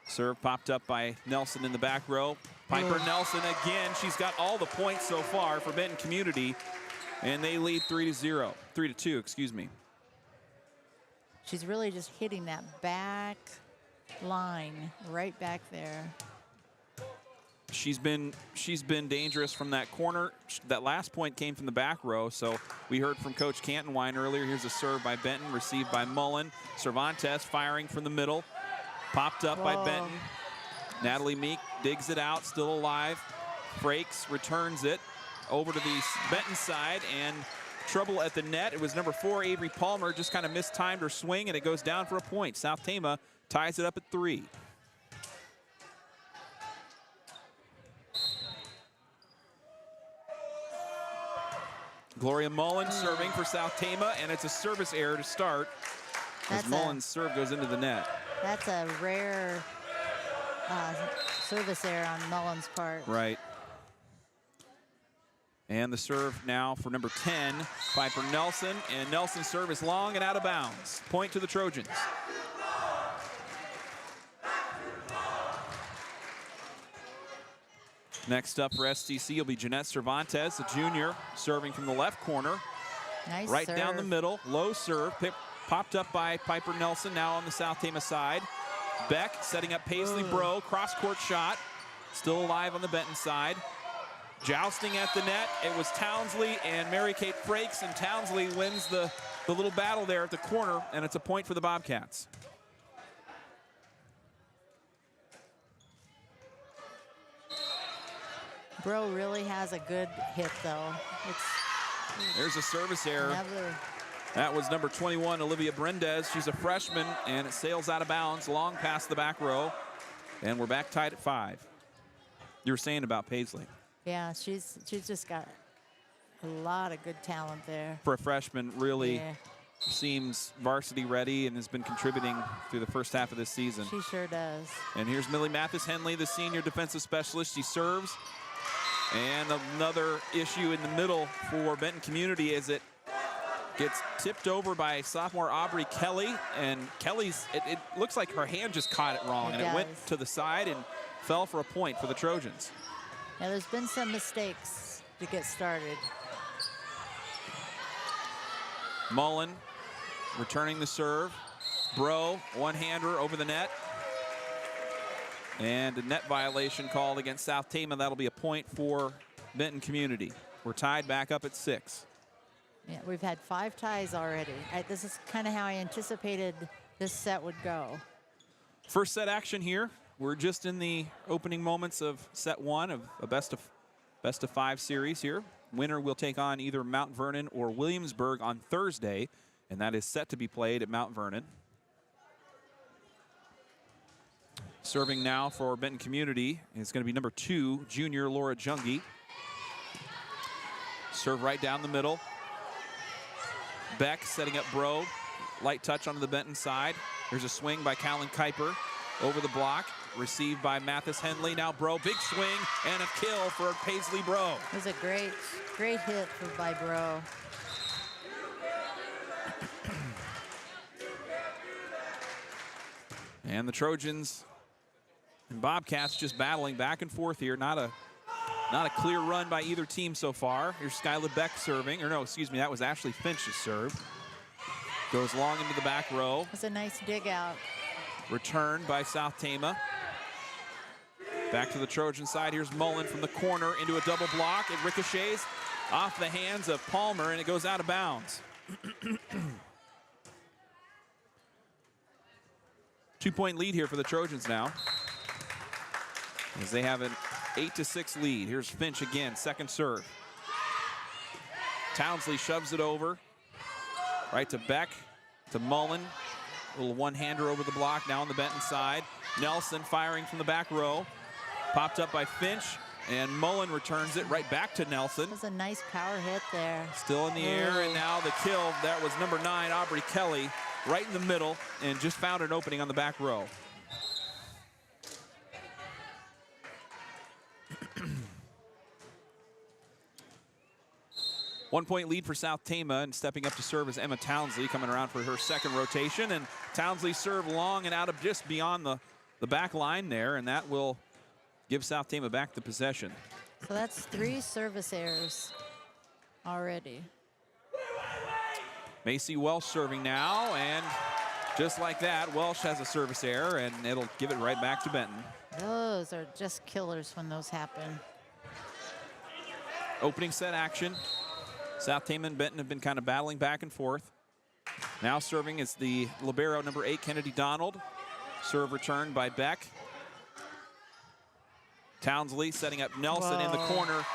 S2: Serve popped up by Nelson in the back row. Piper Nelson again. She's got all the points so far for Benton Community, and they lead 3-2, excuse me.
S3: She's really just hitting that back line right back there.
S2: She's been dangerous from that corner. That last point came from the back row, so we heard from Coach Cantonwine earlier. Here's a serve by Benton, received by Mullen. Cervantes firing from the middle. Popped up by Benton. Natalie Meek digs it out, still alive. Frakes returns it over to the Benton side, and trouble at the net. It was number 4, Avery Palmer, just kind of mistimed her swing, and it goes down for a point. South Tama ties it up at 3. Gloria Mullen serving for South Tama, and it's a service error to start as Mullen's serve goes into the net.
S3: That's a rare service error on Mullen's part.
S2: Right. And the serve now for number 10, Piper Nelson, and Nelson's serve is long and out of bounds. Point to the Trojans. Next up for STC will be Jeanette Cervantes, a junior, serving from the left corner.
S3: Nice
S2: right
S3: serve.
S2: Down the middle, low serve, popped up by Piper Nelson, now on the South Tama side. Beck setting up Paisley Bro, cross-court shot, still alive on the Benton side. Jousting at the net, it was Townsley and Mary-Kate Frakes, and Townsley wins the little battle there at the corner, and it's a point for the Bobcats.
S3: Bro really has a good hit, though.
S2: There's a service error. That was number 21, Olivia Brendez. She's a freshman, and it sails out of bounds long past the back row, and we're back tied at 5. You were saying about Paisley.
S3: Yeah, she's just got a lot of good talent there.
S2: For a freshman, really seems varsity ready and has been contributing through the first half of this season.
S3: She sure does.
S2: And here's Millie Mathis-Henley, the senior defensive specialist. She serves. And another issue in the middle for Benton Community as it gets tipped over by sophomore Aubrey Kelly. And Kelly's, it looks like her hand just caught it wrong. It went to the side and fell for a point for the Trojans.
S3: Yeah, there's been some mistakes to get started.
S2: Mullen returning the serve. Bro, one-hander over the net. And a net violation called against South Tama. That'll be a point for Benton Community. We're tied back up at 6.
S3: Yeah, we've had 5 ties already. This is kind of how I anticipated this set would go.
S2: First set action here. We're just in the opening moments of set 1 of a best of 5 series here. winner will take on either Mount Vernon or Williamsburg on Thursday, and that is set to be played at Mount Vernon. Serving now for Benton Community is going to be number 2, junior Laura Jungi. Serve right down the middle. Beck setting up Bro. Light touch onto the Benton side. There's a swing by Callan Kuiper over the block. Received by Mathis Henley. Now Bro, big swing and a kill for Paisley Bro.
S3: It was a great hit by Bro.
S2: And the Trojans and Bobcats just battling back and forth here. Not a clear run by either team so far. Here's Skyla Beck serving. Or no, excuse me, that was Ashley Finch's serve. Goes long into the back row.
S3: It was a nice dig out.
S2: Returned by South Tama. Back to the Trojan side. Here's Mullen from the corner into a double block. It ricochets off the hands of Palmer, and it goes out of bounds. 2-point lead here for the Trojans now, as they have an 8-6 lead. Here's Finch again, second serve. Townsley shoves it over. Right to Beck, to Mullen. A little one-hander over the block, now on the Benton side. Nelson firing from the back row. Popped up by Finch, and Mullen returns it right back to Nelson.
S3: That was a nice power hit there.
S2: Still in the air, and now the kill. That was number 9, Aubrey Kelly, right in the middle, and just found an opening on the back row. One-point lead for South Tama, and stepping up to serve is Emma Townsley, coming around for her second rotation. And Townsley served long and out of just beyond the back line there, and that will give South Tama back the possession.
S3: So that's 3 service errors already.
S2: Macy Welsh serving now, and just like that, Welsh has a service error, and it'll give it right back to Benton.
S3: Those are just killers when those happen.
S2: Opening set action. South Tama and Benton have been kind of battling back and forth. Now serving is the libero, number 8, Kennedy Donald. Serve returned by Beck. Townsley setting up Nelson in the corner.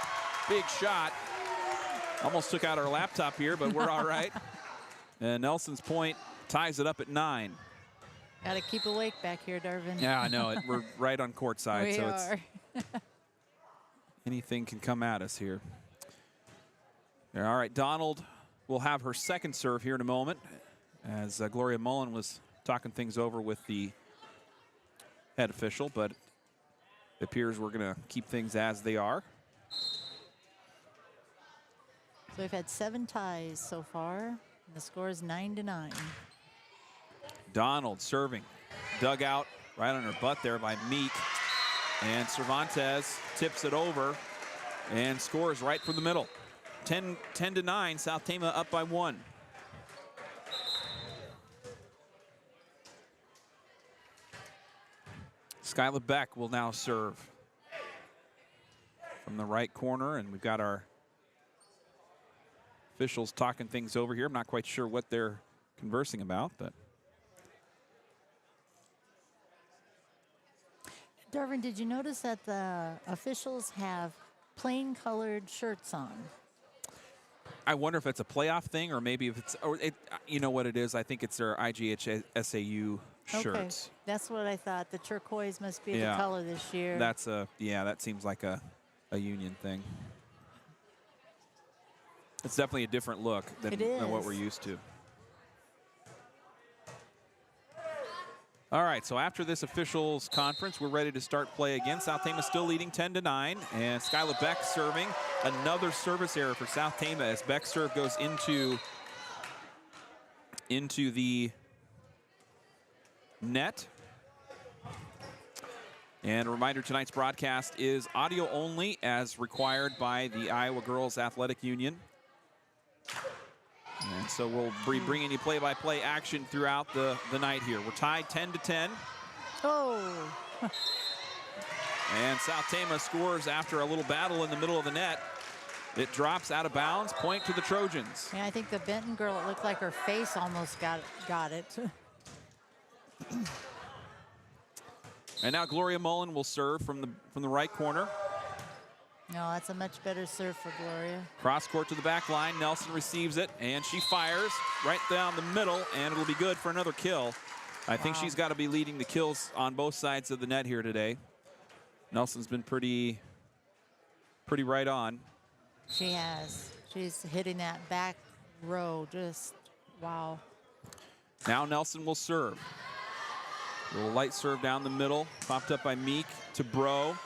S2: Big shot. Almost took out our laptop here, but we're all right. And Nelson's point ties it up at 9.
S3: Got to keep awake back here, Darvin.
S2: Yeah, I know it. We're right on court side,
S3: We
S2: so
S3: are.
S2: it's anything can come at us here. All right, Donald will have her second serve here in a moment, as Gloria Mullen was talking things over with the head official, but it appears we're going to keep things as they are.
S3: So we've had 7 ties so far, and the score is 9-9.
S2: Donald serving, dug out right on her butt there by Meek, and Cervantes tips it over and scores right from the middle. 10-9, South Tama up by 1. Skyla Beck will now serve from the right corner, and we've got our officials talking things over here. I'm not quite sure what they're conversing about, but
S3: Darvin, did you notice that the officials have plain colored shirts on?
S2: I wonder if it's a playoff thing, or maybe if it's, you know what it is? I think it's their IGH SAU shirts.
S3: Okay, that's what I thought. The turquoise must be the color this year.
S2: That's that seems like a union thing. It's definitely a different look than what we're used to. All right, so after this officials conference, we're ready to start play again. South Tama still leading 10-9, and Skyla Beck serving. Another service error for South Tama as Beck's serve goes into the net. And a reminder, tonight's broadcast is audio only as required by the Iowa Girls Athletic Union. And so we'll be bringing you play-by-play action throughout the night here. We're tied 10-10.
S3: Oh.
S2: And South Tama scores after a little battle in the middle of the net. It drops out of bounds, point to the Trojans.
S3: Yeah, I think the Benton girl, it looked like her face almost got it.
S2: And now Gloria Mullen will serve from the right corner.
S3: No, that's a much better serve for Gloria.
S2: Cross court to the back line. Nelson receives it, and she fires right down the middle, and it'll be good for another kill. I think
S3: Wow.
S2: she's got to be leading the kills on both sides of the net here today. Nelson's been pretty right on.
S3: She has. She's hitting that back row. Just, wow.
S2: Now Nelson will serve. A little light serve down the middle. Popped up by Meek to Bro.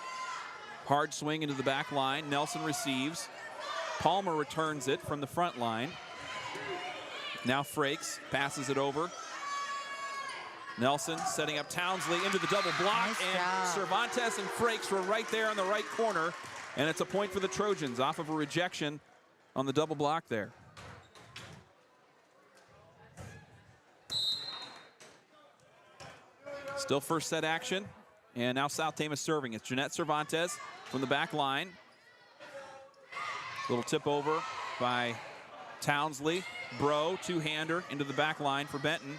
S2: Hard swing into the back line. Nelson receives. Palmer returns it from the front line. Now Frakes passes it over. Nelson setting up Townsley into the double block.
S3: Nice
S2: and
S3: job.
S2: Cervantes and Frakes were right there on the right corner. And it's a point for the Trojans off of a rejection on the double block there. Still first set action. And now South Tama serving. It's Jeanette Cervantes from the back line. Little tip over by Townsley. Bro, two-hander into the back line for Benton.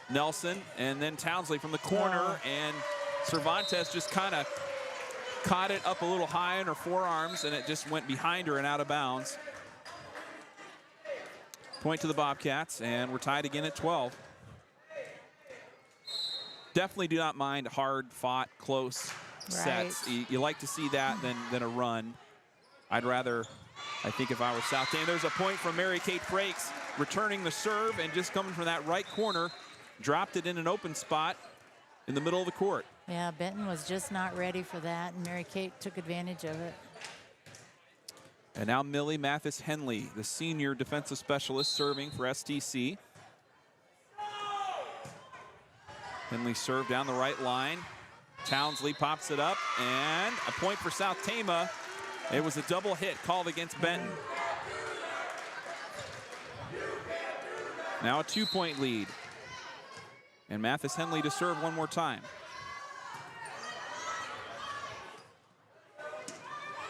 S2: Nelson, and then Townsley from the corner, and Cervantes just kind of caught it up a little high in her forearms, and it just went behind her and out of bounds. Point to the Bobcats, and we're tied again at 12. Definitely do not mind hard-fought, close sets. You like to see that than a run. I'd rather, I think if I were South Tama, there's a point from Mary Kate Frakes, returning the serve, and just coming from that right corner, dropped it in an open spot in the middle of the court.
S3: Yeah, Benton was just not ready for that, and Mary Kate took advantage of it.
S2: And now Millie Mathis-Henley, the senior defensive specialist, serving for STC. Henley served down the right line. Townsley pops it up, and a point for South Tama. It was a double hit called against Benton. Now a 2-point lead. And Mathis-Henley to serve one more time.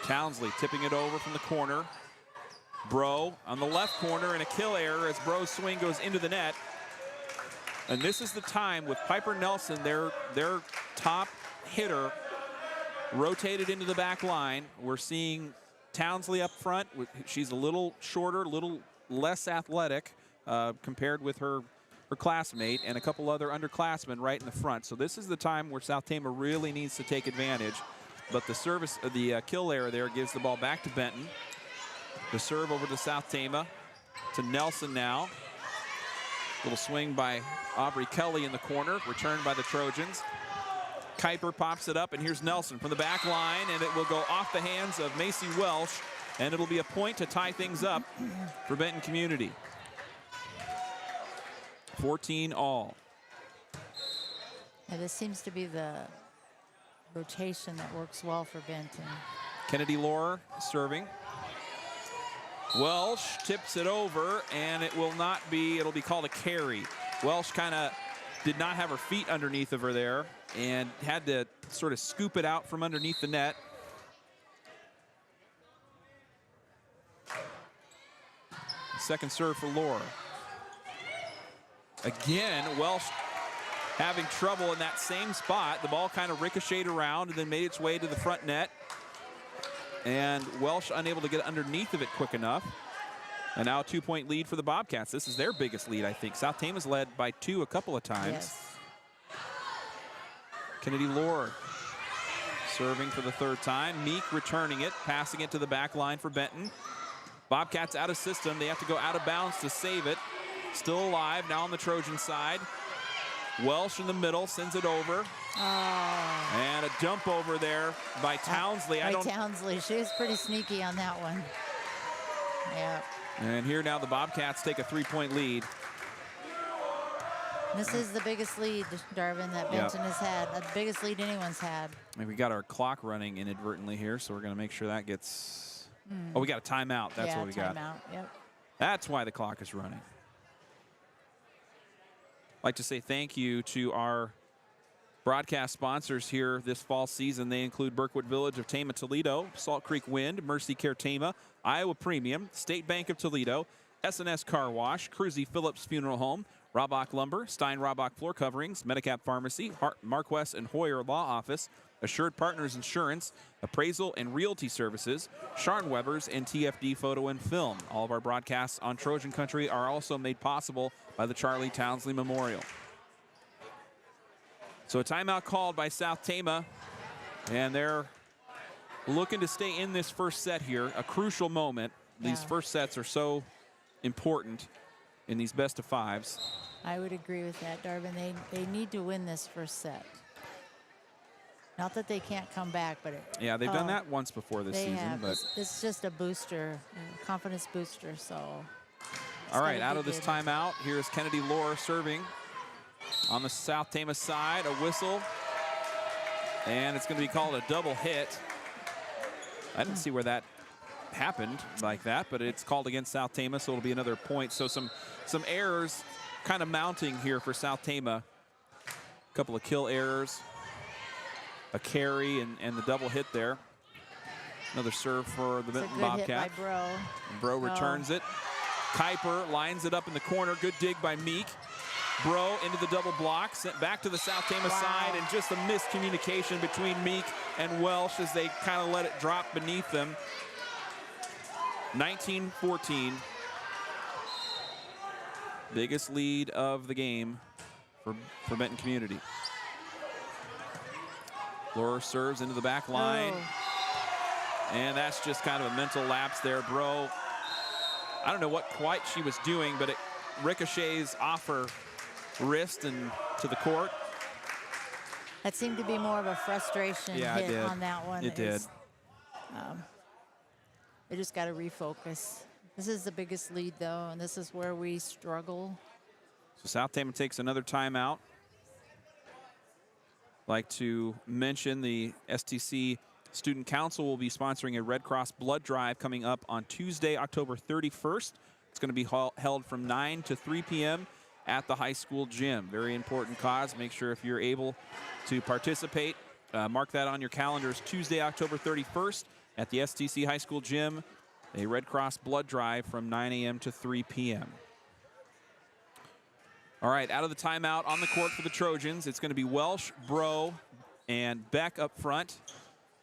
S2: Townsley tipping it over from the corner. Bro on the left corner, and a kill error as Bro's swing goes into the net. And this is the time with Piper Nelson, their top hitter, rotated into the back line. We're seeing Townsley up front. She's a little shorter, a little less athletic compared with her classmate, and a couple other underclassmen right in the front. So this is the time where South Tama really needs to take advantage. But the kill error there gives the ball back to Benton. The serve over to South Tama, to Nelson now. Little swing by Aubrey Kelly in the corner, returned by the Trojans. Kuiper pops it up, and here's Nelson from the back line, and it will go off the hands of Macy Welsh, and it'll be a point to tie things up for Benton Community. 14 all.
S3: Yeah, this seems to be the rotation that works well for Benton.
S2: Kennedy Lohr serving. Welsh tips it over, and it will not be, it'll be called a carry. Welsh kind of did not have her feet underneath of her there and had to sort of scoop it out from underneath the net. Second serve for Lohr. Again, Welsh having trouble in that same spot. The ball kind of ricocheted around and then made its way to the front net. And Welsh unable to get underneath of it quick enough. And now a 2-point lead for the Bobcats. This is their biggest lead, I think. South Tama's led by 2 a couple of times.
S3: Yes.
S2: Kennedy Lohr serving for the third time. Meek returning it, passing it to the back line for Benton. Bobcats out of system. They have to go out of bounds to save it. Still alive now on the Trojan side. Welsh in the middle, sends it over.
S3: Oh.
S2: And a dump over there by Townsley.
S3: Townsley, she was pretty sneaky on that one. Yeah.
S2: And here now the Bobcats take a 3-point lead.
S3: This is the biggest lead, Darvin, that Benton has had. The biggest lead anyone's had.
S2: And we got our clock running inadvertently here, so we're going to make sure that gets. Oh, we got a timeout. That's what we got.
S3: Timeout. Yep.
S2: That's why the clock is running. I'd like to say thank you to our broadcast sponsors here this fall season. They include Berkwood Village of Tama, Toledo, Salt Creek Wind, Mercy Care Tama, Iowa Premium, State Bank of Toledo, S&S Car Wash, Cruzy Phillips Funeral Home, Robach Lumber, Stein Robach Floor Coverings, Medicap Pharmacy, Marquess and Hoyer Law Office, Assured Partners Insurance, Appraisal and Realty Services, Sharn Webbers, and TFD Photo and Film. All of our broadcasts on Trojan Country are also made possible by the Charlie Townsley Memorial. So a timeout called by South Tama, and they're looking to stay in this first set here, a crucial moment. These first sets are so important in these best of fives.
S3: I would agree with that, Darvin. They need to win this first set. Not that they can't come back, but
S2: Yeah, they've done that once before this season.
S3: have.
S2: But
S3: It's just a booster, a confidence booster. So.
S2: all right, out of this timeout, here's Kennedy Lohr serving on the South Tama side. A whistle, and it's going to be called a double hit. I didn't see where that happened like that, but it's called against South Tama, so it'll be another point. So some errors kind of mounting here for South Tama. A couple of kill errors, a carry, and the double hit there. Another serve for the Benton Bobcat.
S3: Hit by Bro.
S2: And Bro returns it. Kuiper lines it up in the corner. Good dig by Meek. Bro into the double block, sent back to the South Tama side, and just a miscommunication between Meek and Welsh as they kind of let it drop beneath them. 19-14. Biggest lead of the game for Benton Community. Lohr serves into the back line. And that's just kind of a mental lapse there. Bro, I don't know what quite she was doing, but it ricochets off her wrist and to the court.
S3: That seemed to be more of a frustration hit on that one.
S2: It did.
S3: They just got to refocus. This is the biggest lead, though, and this is where we struggle.
S2: So South Tama takes another timeout. Like to mention the STC Student Council will be sponsoring a Red Cross blood drive coming up on Tuesday, October 31st. It's going to be held from 9 to 3 p.m. at the high school gym. Very important cause. Make sure if you're able to participate, mark that on your calendars. Tuesday, October 31st at the STC High School gym, a Red Cross blood drive from 9 a.m. to 3 p.m. All right, out of the timeout on the court for the Trojans, it's going to be Welsh, Bro, and Beck up front.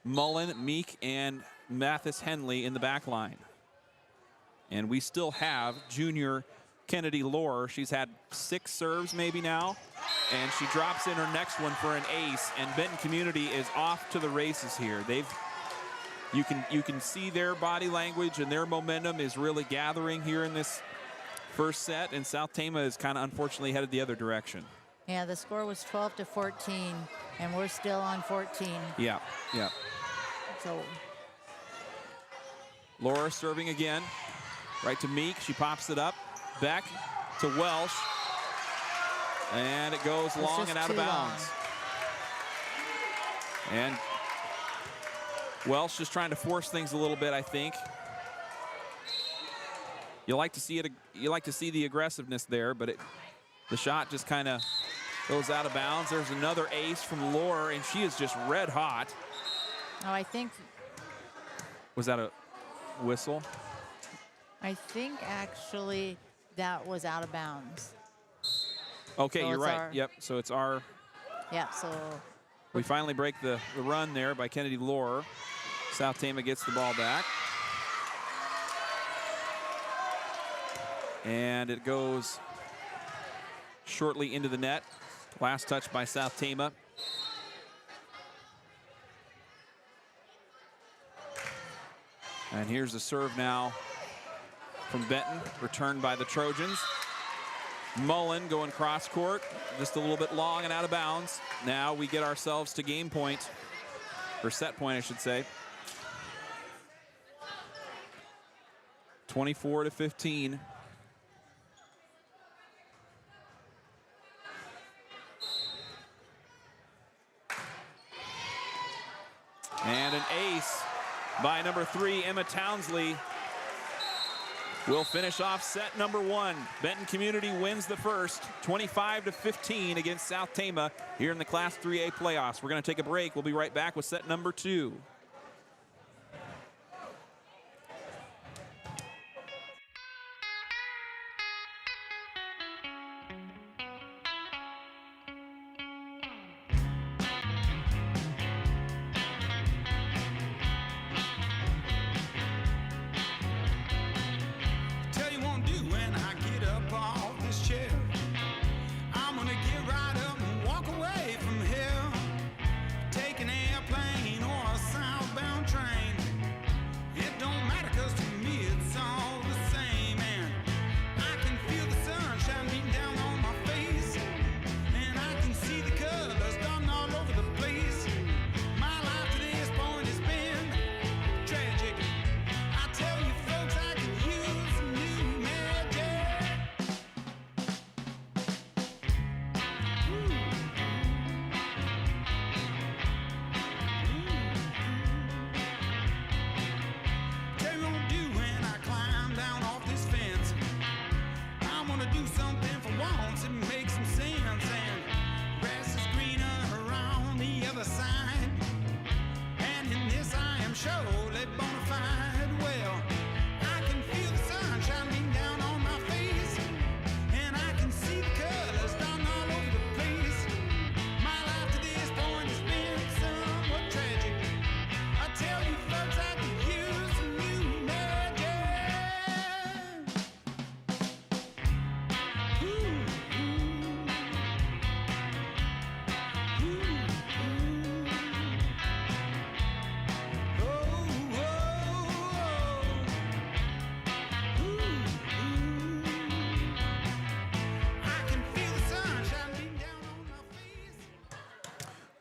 S2: Mullen, Meek, and Mathis Henley in the back line. And we still have junior Kennedy Lohr. She's had 6 serves maybe now, and she drops in her next one for an ace, and Benton Community is off to the races here. You can see their body language and their momentum is really gathering here in this first set, and South Tama is kind of unfortunately headed the other direction.
S3: Yeah, the score was 12-14, and we're still on 14.
S2: Yeah.
S3: So
S2: Lohr serving again. Right to Meek. She pops it up. Back to Welsh. And it goes long and out of bounds. And Welsh just trying to force things a little bit, I think. You like to see it. You like to see the aggressiveness there, but the shot just kind of goes out of bounds. There's another ace from Lohr, and she is just red hot.
S3: Oh, I think.
S2: Was that a whistle?
S3: I think actually that was out of bounds.
S2: Okay,
S3: So
S2: you're
S3: it's
S2: right.
S3: our-
S2: Yep. So it's our.
S3: Yeah, so
S2: We finally break the run there by Kennedy Lohr. South Tama gets the ball back. And it goes shortly into the net. Last touch by South Tama. And here's the serve now from Benton, returned by the Trojans. Mullen going cross court, just a little bit long and out of bounds. Now we get ourselves to game point, or set point, I should say. 24-15. And an ace by number 3, Emma Townsley, will finish off set number 1. Benton Community wins the first, 25-15 against South Tama here in the Class 3A playoffs. We're going to take a break. We'll be right back with set number 2.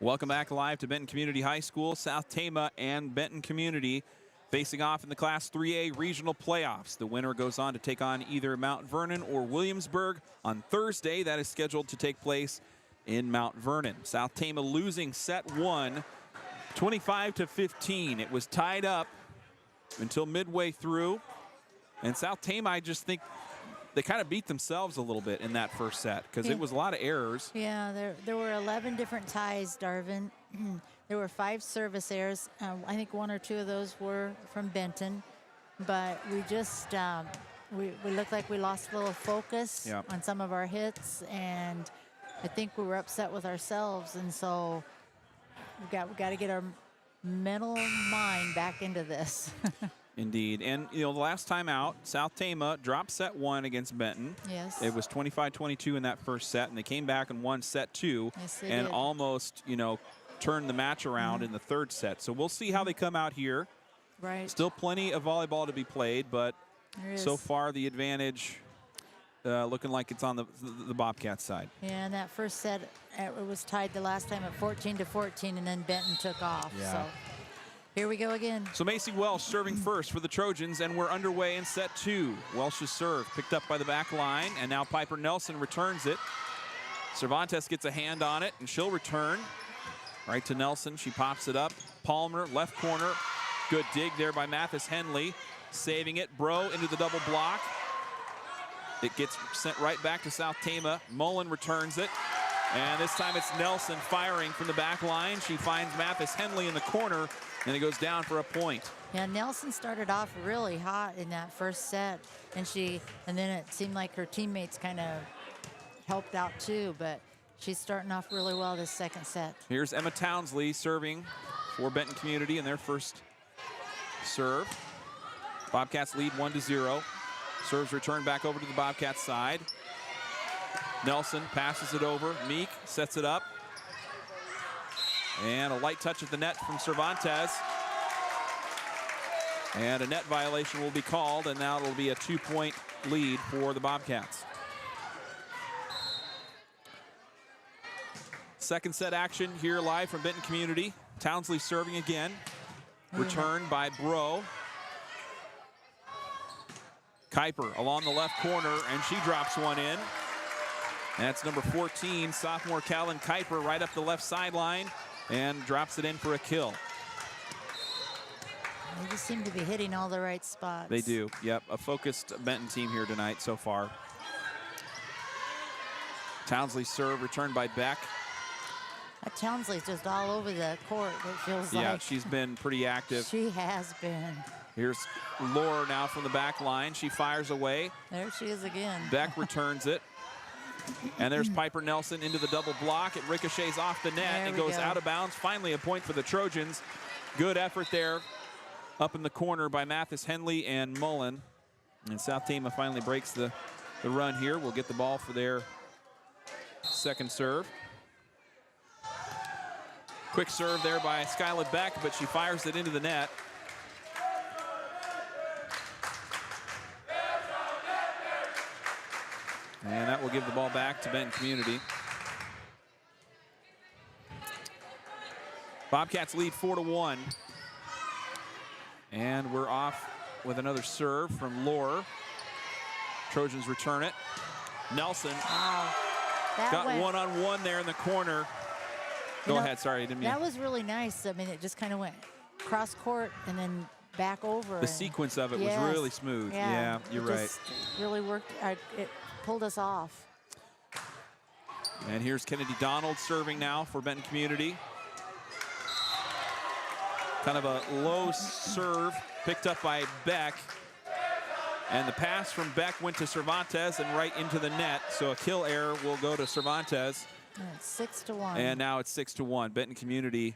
S2: Welcome back live to Benton Community High School. South Tama and Benton Community facing off in the Class 3A regional playoffs. The winner goes on to take on either Mount Vernon or Williamsburg on Thursday. That is scheduled to take place in Mount Vernon. South Tama losing set 1, 25-15. It was tied up until midway through. And South Tama, I just think they kind of beat themselves a little bit in that first set because it was a lot of errors.
S3: Yeah, there were 11 different ties, Darvin. There were 5 service errors. I think 1 or 2 of those were from Benton. But we just, we looked like we lost a little focus on some of our hits. And I think we were upset with ourselves. And so we got to get our mental mind back into this.
S2: Indeed. And, you know, the last time out, South Tama dropped set 1 against Benton.
S3: Yes.
S2: It was 25-22 in that first set, and they came back and won set 2 and almost, you know, turned the match around in the third set. So we'll see how they come out here.
S3: Right.
S2: Still plenty of volleyball to be played, but so far the advantage looking like it's on the Bobcats side.
S3: Yeah, and that first set, it was tied the last time at 14-14, and then Benton took off.
S2: Yeah.
S3: So here we go again.
S2: So Macy Welsh serving first for the Trojans, and we're underway in set 2. Welsh's serve picked up by the back line, and now Piper Nelson returns it. Cervantes gets a hand on it, and she'll return. Right to Nelson, she pops it up. Palmer, left corner. Good dig there by Mathis Henley. Saving it, Bro into the double block. It gets sent right back to South Tama. Mullen returns it. And this time it's Nelson firing from the back line. She finds Mathis Henley in the corner, and it goes down for a point.
S3: Yeah, Nelson started off really hot in that first set, and then it seemed like her teammates kind of helped out too, but she's starting off really well this second set.
S2: Here's Emma Townsley serving for Benton Community in their first serve. Bobcats lead 1-0. Serves return back over to the Bobcats side. Nelson passes it over. Meek sets it up. And a light touch at the net from Cervantes. And a net violation will be called, and now it'll be a 2-point lead for the Bobcats. Second set action here live from Benton Community. Townsley serving again. Return by Bro. Kuiper along the left corner, and she drops one in. That's number 14, sophomore Callan Kuiper, right up the left sideline, and drops it in for a kill.
S3: They just seem to be hitting all the right spots.
S2: They do, yep. A focused Benton team here tonight so far. Townsley's serve returned by Beck.
S3: Townsley's just all over the court, it feels like.
S2: Yeah, she's been pretty active.
S3: She has been.
S2: Here's Laura now from the back line. She fires away.
S3: There she is again.
S2: Beck returns it. And there's Piper Nelson into the double block. It ricochets off the net and goes out of bounds. Finally a point for the Trojans. Good effort there up in the corner by Mathis Henley and Mullen. And South Tama finally breaks the run here. We'll get the ball for their second serve. Quick serve there by Skylar Beck, but she fires it into the net. And that will give the ball back to Benton Community. Bobcats lead 4-1. And we're off with another serve from Lohr. Trojans return it. Nelson got one-on-one there in the corner. Go ahead, sorry, I didn't mean.
S3: That was really nice. I mean, it just kind of went cross court and then back over.
S2: The sequence of it was really smooth. Yeah, you're right.
S3: Really worked. It pulled us off.
S2: And here's Kennedy Donald serving now for Benton Community. Kind of a low serve picked up by Beck. And the pass from Beck went to Cervantes and right into the net. So a kill error will go to Cervantes.
S3: And it's 6-1.
S2: And now it's 6-1. Benton Community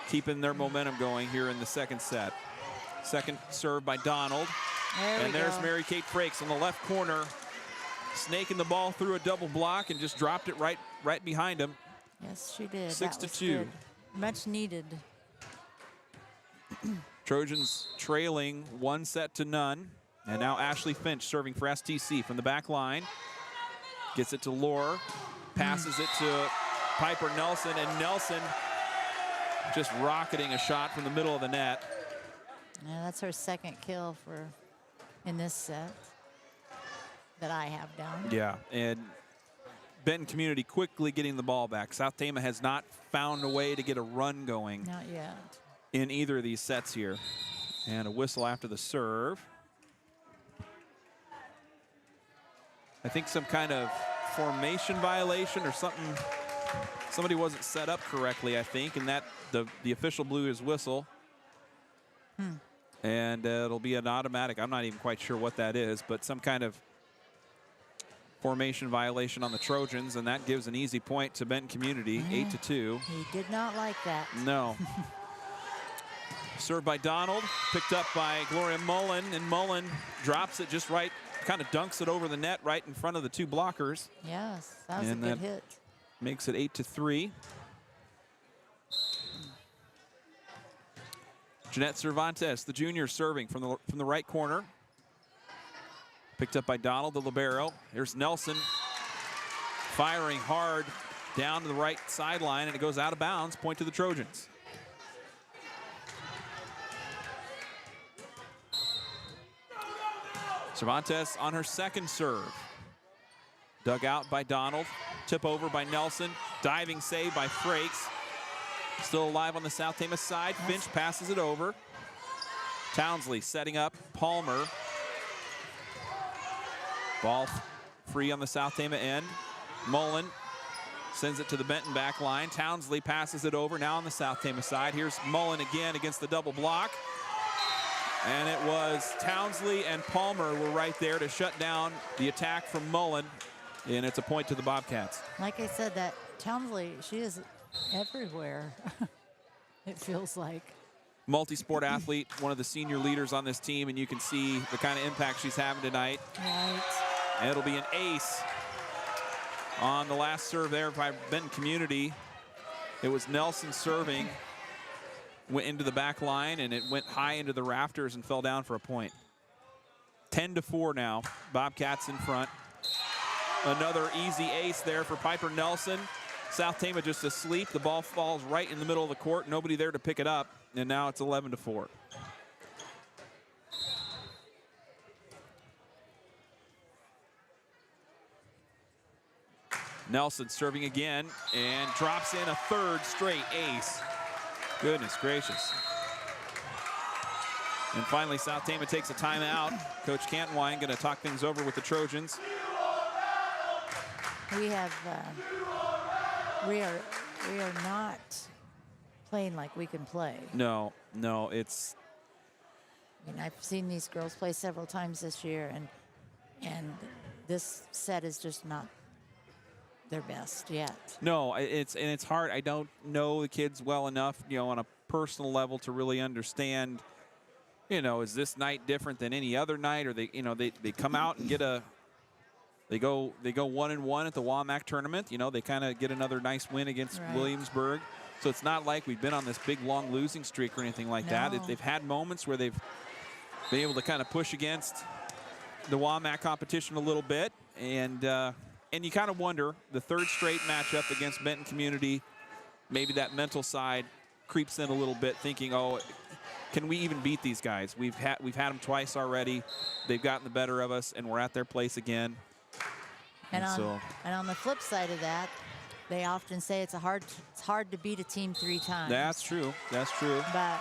S2: keeping their momentum going here in the second set. Second serve by Donald. There's Mary Kate Frakes on the left corner, snaking the ball through a double block and just dropped it right behind him.
S3: Yes, she did.
S2: 6-2.
S3: Much needed.
S2: Trojans trailing 1-0. And now Ashley Finch serving for STC from the back line. Gets it to Lohr, passes it to Piper Nelson, and Nelson just rocketing a shot from the middle of the net.
S3: Yeah, that's her second kill in this set that I have down.
S2: Yeah, and Benton Community quickly getting the ball back. South Tama has not found a way to get a run going
S3: Not yet.
S2: in either of these sets here. And a whistle after the serve. I think some kind of formation violation or something. Somebody wasn't set up correctly, I think, and that the official blew his whistle. And it'll be an automatic. I'm not even quite sure what that is, but some kind of formation violation on the Trojans, and that gives an easy point to Benton Community, 8-2.
S3: He did not like that.
S2: No. Served by Donald, picked up by Gloria Mullen, and Mullen drops it just right, kind of dunks it over the net right in front of the two blockers.
S3: Yes, that was
S2: And
S3: a good
S2: that
S3: hit.
S2: makes it 8-3. Jeanette Cervantes, the junior, serving from the right corner. Picked up by Donald, the libero. Here's Nelson firing hard down to the right sideline, and it goes out of bounds. Point to the Trojans. Cervantes on her second serve. Dug out by Donald. Tip over by Nelson. Diving save by Frakes. Still alive on the South Tama side. Finch passes it over. Townsley setting up Palmer. Ball free on the South Tama end. Mullen sends it to the Benton back line. Townsley passes it over now on the South Tama side. Here's Mullen again against the double block. And it was Townsley and Palmer were right there to shut down the attack from Mullen. And it's a point to the Bobcats.
S3: Like I said, that Townsley, she is everywhere. It feels like.
S2: Multi-sport athlete, one of the senior leaders on this team, and you can see the kind of impact she's having tonight.
S3: Right.
S2: And it'll be an ace on the last serve there by Benton Community. It was Nelson serving, went into the back line, and it went high into the rafters and fell down for a point. 10-4 now. Bobcats in front. Another easy ace there for Piper Nelson. South Tama just asleep. The ball falls right in the middle of the court. Nobody there to pick it up. And now it's 11-4. Nelson serving again and drops in a third straight ace. Goodness gracious. And finally, South Tama takes a timeout. Coach Cantwine going to talk things over with the Trojans.
S3: We are not playing like we can play.
S2: No, it's.
S3: I mean, I've seen these girls play several times this year, and this set is just not their best yet.
S2: No, it's hard. I don't know the kids well enough, on a personal level to really understand. Is this night different than any other night, or they come out and get a. They go 1-1 at the WAMAC tournament. They kind of get another nice win against Williamsburg. So it's not like we've been on this big long losing streak or anything like that. They've had moments where they've been able to kind of push against the WAMAC competition a little bit, and you kind of wonder the third straight matchup against Benton Community. Maybe that mental side creeps in a little bit, thinking, oh, can we even beat these guys? We've had them twice already. They've gotten the better of us, and we're at their place again.
S3: And on the flip side of that, they often say it's hard to beat a team 3 times.
S2: That's true. That's true.
S3: But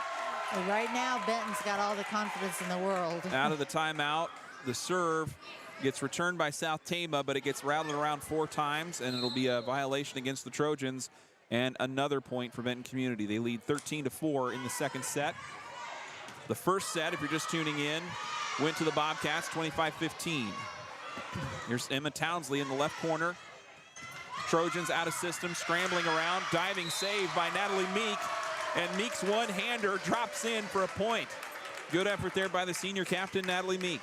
S3: right now, Benton's got all the confidence in the world.
S2: Out of the timeout, the serve gets returned by South Tama, but it gets rattled around 4 times, and it'll be a violation against the Trojans, and another point for Benton Community. They lead 13-4 in the second set. The first set, if you're just tuning in, went to the Bobcats 25-15. Here's Emma Townsley in the left corner. Trojans out of system, scrambling around, diving save by Natalie Meek, and Meek's one-hander drops in for a point. Good effort there by the senior captain, Natalie Meek.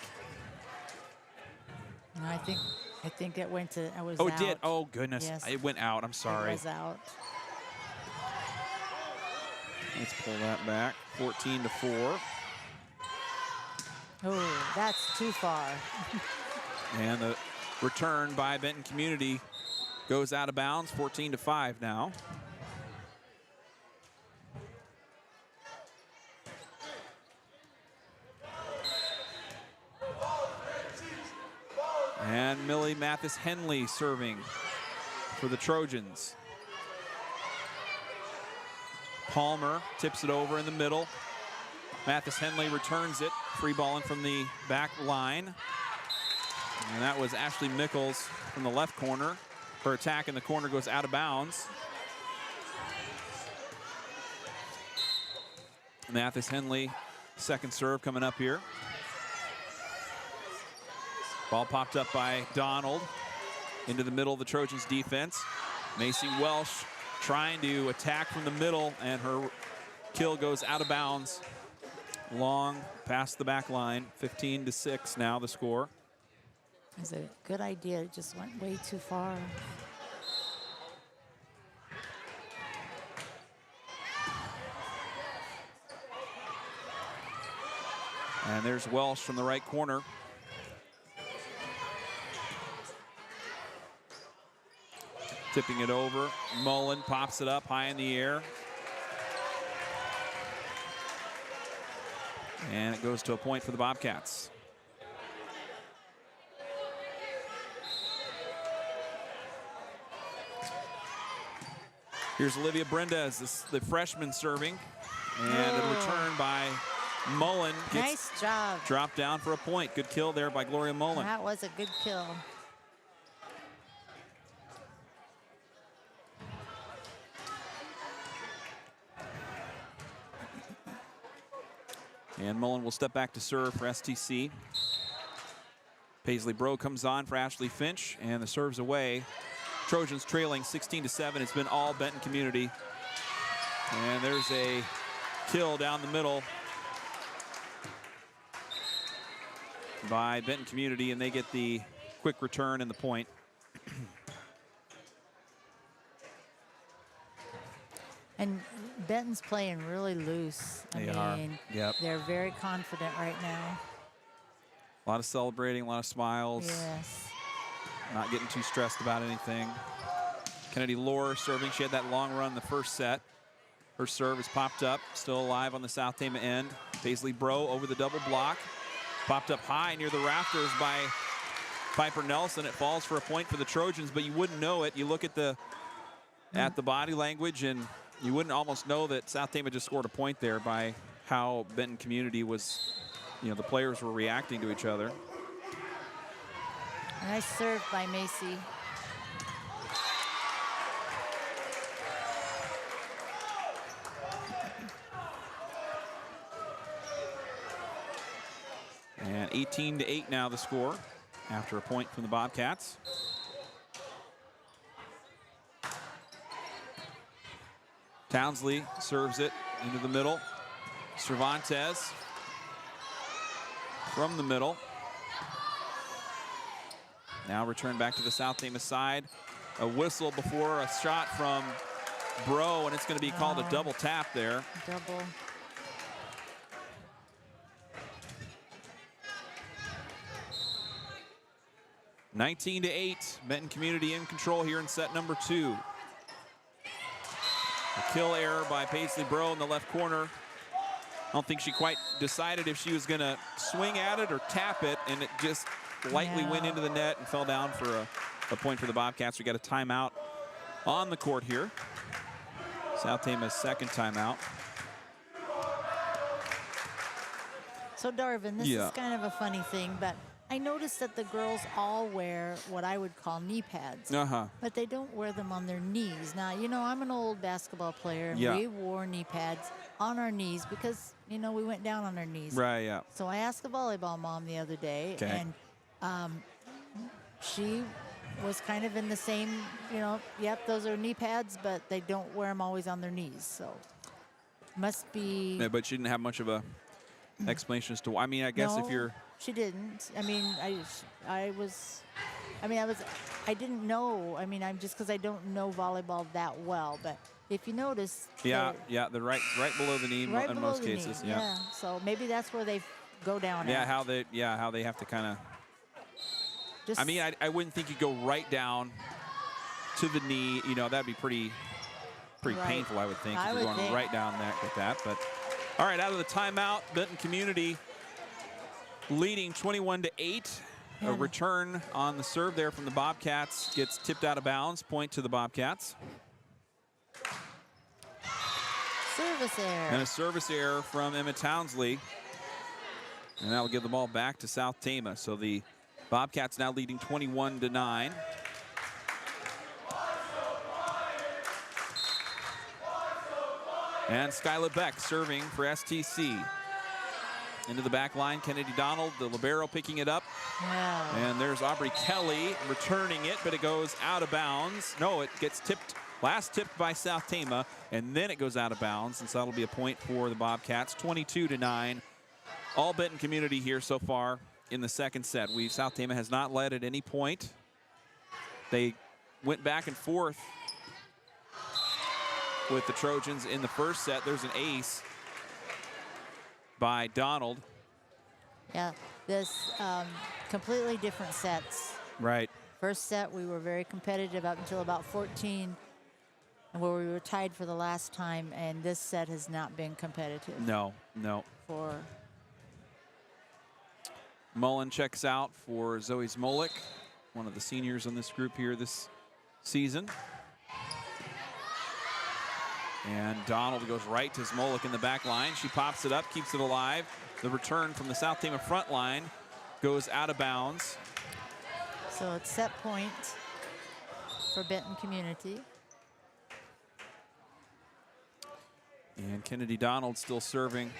S3: I think it went to. It was.
S2: Oh,
S3: out.
S2: it did. Oh goodness,
S3: Yes.
S2: it went out. I'm sorry.
S3: It was out.
S2: Let's pull that back. 14-4.
S3: Oh, that's too far.
S2: And the return by Benton Community goes out of bounds, 14-5 now. And Millie Mathis Henley serving for the Trojans. Palmer tips it over in the middle. Mathis Henley returns it, free balling from the back line. And that was Ashley Mickles from the left corner. Her attack in the corner goes out of bounds. Mathis Henley, second serve coming up here. Ball popped up by Donald into the middle of the Trojans defense. Macy Welsh trying to attack from the middle, and her kill goes out of bounds. Long past the back line, 15-6 now the score.
S3: It's a good idea, it just went way too far.
S2: And there's Welsh from the right corner. Tipping it over. Mullen pops it up high in the air. And it goes to a point for the Bobcats. Here's Olivia Brendez, the freshman serving. And a return by Mullen.
S3: Nice job.
S2: Dropped down for a point. Good kill there by Gloria Mullen.
S3: That was a good kill.
S2: And Mullen will step back to serve for STC. Paisley Bro comes on for Ashley Finch, and the serve's away. Trojans trailing 16-7. It's been all Benton Community. And there's a kill down the middle by Benton Community, and they get the quick return and the point.
S3: And Benton's playing really loose. I mean,
S2: Yep.
S3: they're very confident right now.
S2: A lot of celebrating, a lot of smiles.
S3: Yes.
S2: Not getting too stressed about anything. Kennedy Lohr serving. She had that long run in the first set. Her serve is popped up, still alive on the South Tama end. Paisley Bro over the double block. Popped up high near the rafters by Piper Nelson. It falls for a point for the Trojans, but you wouldn't know it. You look at the body language, and you wouldn't almost know that South Tama just scored a point there by how Benton Community was, the players were reacting to each other.
S3: Nice serve by Macy.
S2: And 18-8 now the score after a point from the Bobcats. Townsley serves it into the middle. Cervantes from the middle. Now return back to the South Tama side. A whistle before a shot from Bro, and it's going to be called a double tap there.
S3: Double.
S2: (19 to 8). Benton Community in control here in set number 2. A kill error by Paisley Bro in the left corner. I don't think she quite decided if she was going to swing at it or tap it, and it just lightly went into the net and fell down for a point for the Bobcats. We got a timeout on the court here. South Tama's second timeout.
S3: So Darvin, this is kind of a funny thing, but I noticed that the girls all wear what I would call knee pads, but they don't wear them on their knees. Now, I'm an old basketball player, and we wore knee pads on our knees because, we went down on our knees.
S2: Right, yeah.
S3: So I asked a volleyball mom the other day, and she was kind of in the same, yep, those are knee pads, but they don't wear them always on their knees. So must be.
S2: Yeah, but she didn't have much of a explanation as to why. I mean, I guess if you're.
S3: She didn't. I mean, I didn't know. I mean, I'm just because I don't know volleyball that well. But if you notice.
S2: Yeah, the right below the knee
S3: right
S2: in
S3: below
S2: most
S3: the
S2: cases.
S3: Knee, yeah. So maybe that's where they go down.
S2: Yeah,
S3: at.
S2: how they have to kind of.
S3: Just
S2: I mean, I wouldn't think you go right down to the knee, you know, that'd be pretty
S3: Right.
S2: painful, I would think,
S3: I
S2: if
S3: would
S2: you're going
S3: think.
S2: right down there with that. But all right, out of the timeout, Benton Community leading 21-8. A
S3: And-
S2: return on the serve there from the Bobcats gets tipped out of bounds. Point to the Bobcats.
S3: Service error.
S2: And a service error from Emma Townsley. And that will give the ball back to South Tama. So the Bobcats now leading 21-9. And Skyla Beck serving for STC. Into the back line, Kennedy Donald, the libero, picking it up.
S3: Yeah.
S2: And there's Aubrey Kelly returning it, but it goes out of bounds. No, it gets tipped, last tipped by South Tama, and then it goes out of bounds. And so that'll be a point for the Bobcats, 22-9. All Benton Community here so far in the second set. South Tama has not led at any point. They went back and forth with the Trojans in the first set. There's an ace by Donald.
S3: Yeah, this completely different sets.
S2: Right.
S3: First set, we were very competitive up until about 14, and where we were tied for the last time, and this set has not been competitive.
S2: No.
S3: For
S2: Mullen checks out for Zoe Smolik, one of the seniors in this group here this season. And Donald goes right to Smolik in the back line. She pops it up, keeps it alive. The return from the South Tama front line goes out of bounds.
S3: So it's set point for Benton Community.
S2: And Kennedy Donald still serving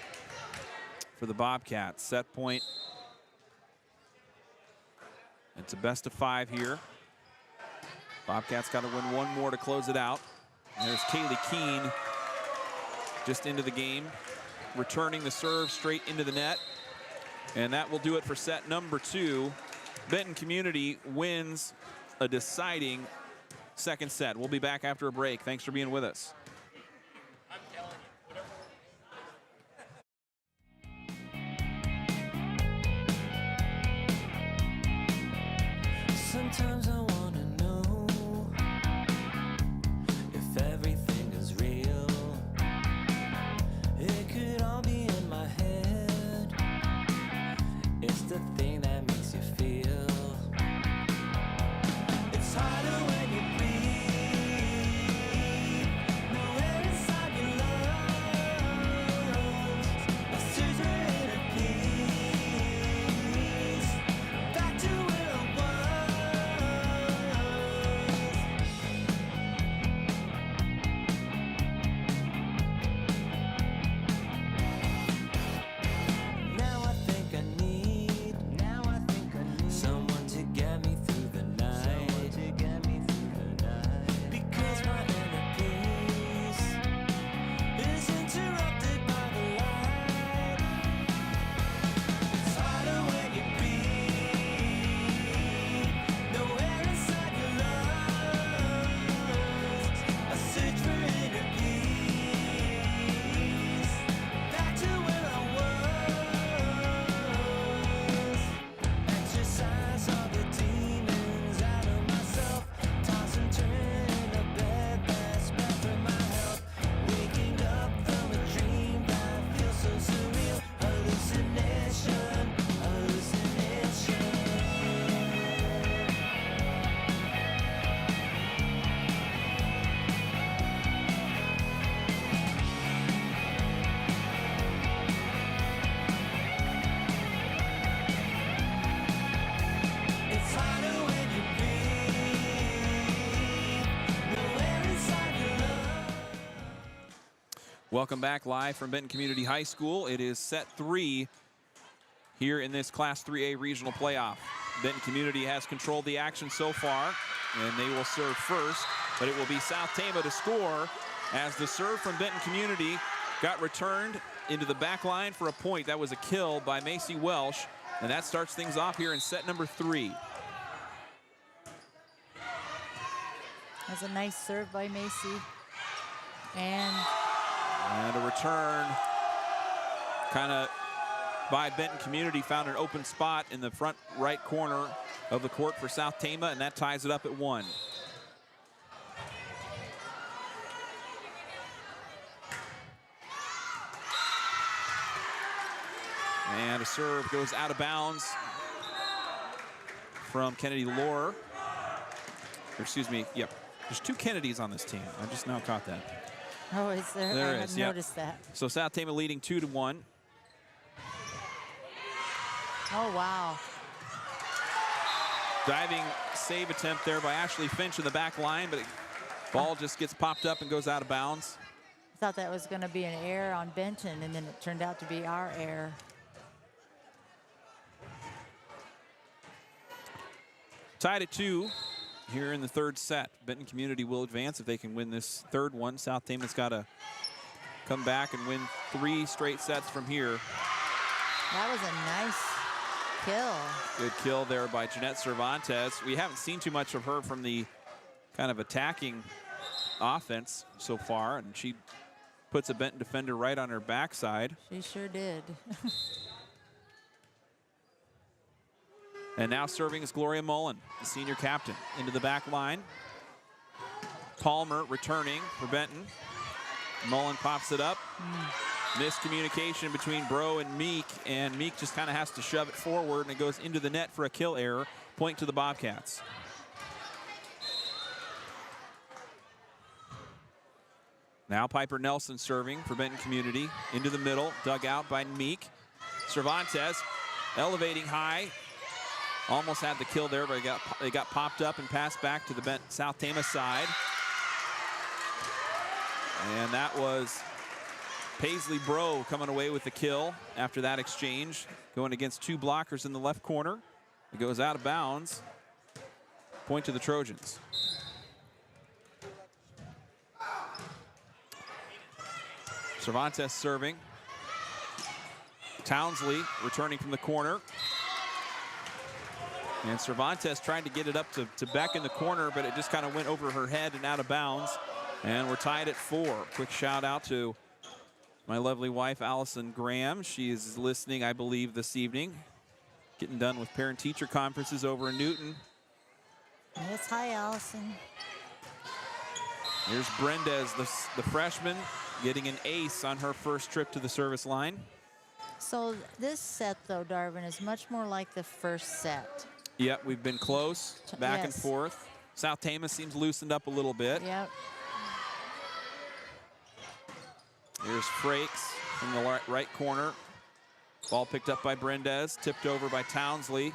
S2: for the Bobcats. Set point. It's a best of 5 here. Bobcats got to win one more to close it out. And there's Kaylee Keene just into the game, returning the serve straight into the net. And that will do it for set number 2. Benton Community wins a deciding second set. We'll be back after a break. Thanks for being with us.
S6: Sometimes I wanna know if everything is real. It could all be in my head. It's the thing that makes you feel. It's harder when you breathe. Nowhere inside your lungs. I search for inner peace. Back to where I was. Now I think I need someone to get me through the night. Because my inner peace is interrupted by the light. It's harder when you breathe. Nowhere inside your lungs. I search for inner peace. Back to where I was. Exercise all the demons out of myself. Toss and turn in a bed that's bad for my health. Waking up from a dream that feels so surreal. Hallucination. It's harder when you breathe. Nowhere inside your lungs.
S2: Welcome back live from Benton Community High School. It is set 3 here in this Class 3A regional playoff. Benton Community has controlled the action so far, and they will serve first, but it will be South Tama to score as the serve from Benton Community got returned into the back line for a point. That was a kill by Macy Welsh, and that starts things off here in set number 3.
S3: That's a nice serve by Macy. And
S2: And a return kind of by Benton Community, found an open spot in the front right corner of the court for South Tama, and that ties it up at 1. And a serve goes out of bounds from Kennedy Lohr. Or excuse me, yep. There's 2 Kennedys on this team. I just now caught that.
S3: Oh, is there?
S2: There
S3: I
S2: is,
S3: have
S2: yep.
S3: noticed that.
S2: So South Tama leading 2-1.
S3: Oh, wow.
S2: Diving save attempt there by Ashley Finch in the back line, but ball just gets popped up and goes out of bounds.
S3: I thought that was going to be an error on Benton, and then it turned out to be our error.
S2: Tied at 2 here in the 3rd set. Benton Community will advance if they can win this 3rd one. South Tama's got to come back and win 3 straight sets from here.
S3: That was a nice kill.
S2: Good kill there by Jeanette Cervantes. We haven't seen too much of her from the kind of attacking offense so far, and she puts a Benton defender right on her backside.
S3: She sure did.
S2: And now serving is Gloria Mullen, the senior captain, into the back line. Palmer returning for Benton. Mullen pops it up. Miscommunication between Bro and Meek just kind of has to shove it forward, and it goes into the net for a kill error. Point to the Bobcats. Now Piper Nelson serving for Benton Community. Into the middle, dug out by Meek. Cervantes elevating high. Almost had the kill there, but they got popped up and passed back to the Benton South Tama side. And that was Paisley Bro coming away with the kill after that exchange, going against 2 blockers in the left corner. It goes out of bounds. Point to the Trojans. Cervantes serving. Townsley returning from the corner. And Cervantes trying to get it up to Beck in the corner, but it just kind of went over her head and out of bounds. And we're tied at 4. Quick shout out to my lovely wife, Allison Graham. She is listening, I believe, this evening. Getting done with parent-teacher conferences over in Newton.
S3: Yes, hi, Allison.
S2: Here's Brendez, the freshman, getting an ace on her first trip to the service line.
S3: So this set, though, Darvin, is much more like the first set.
S2: Yep, we've been close, back and
S3: Yes.
S2: forth. South Tama seems loosened up a little bit.
S3: Yep.
S2: Here's Frakes from the right corner. Ball picked up by Brendez, tipped over by Townsley.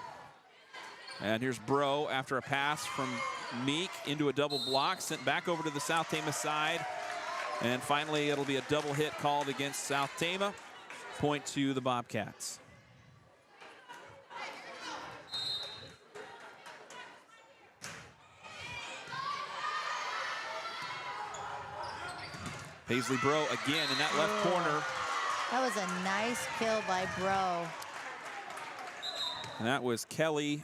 S2: And here's Bro after a pass from Meek into a double block, sent back over to the South Tama side. And finally, it'll be a double hit called against South Tama. Point to the Bobcats. Paisley Bro again in that left corner.
S3: That was a nice kill by Bro.
S2: And that was Ashley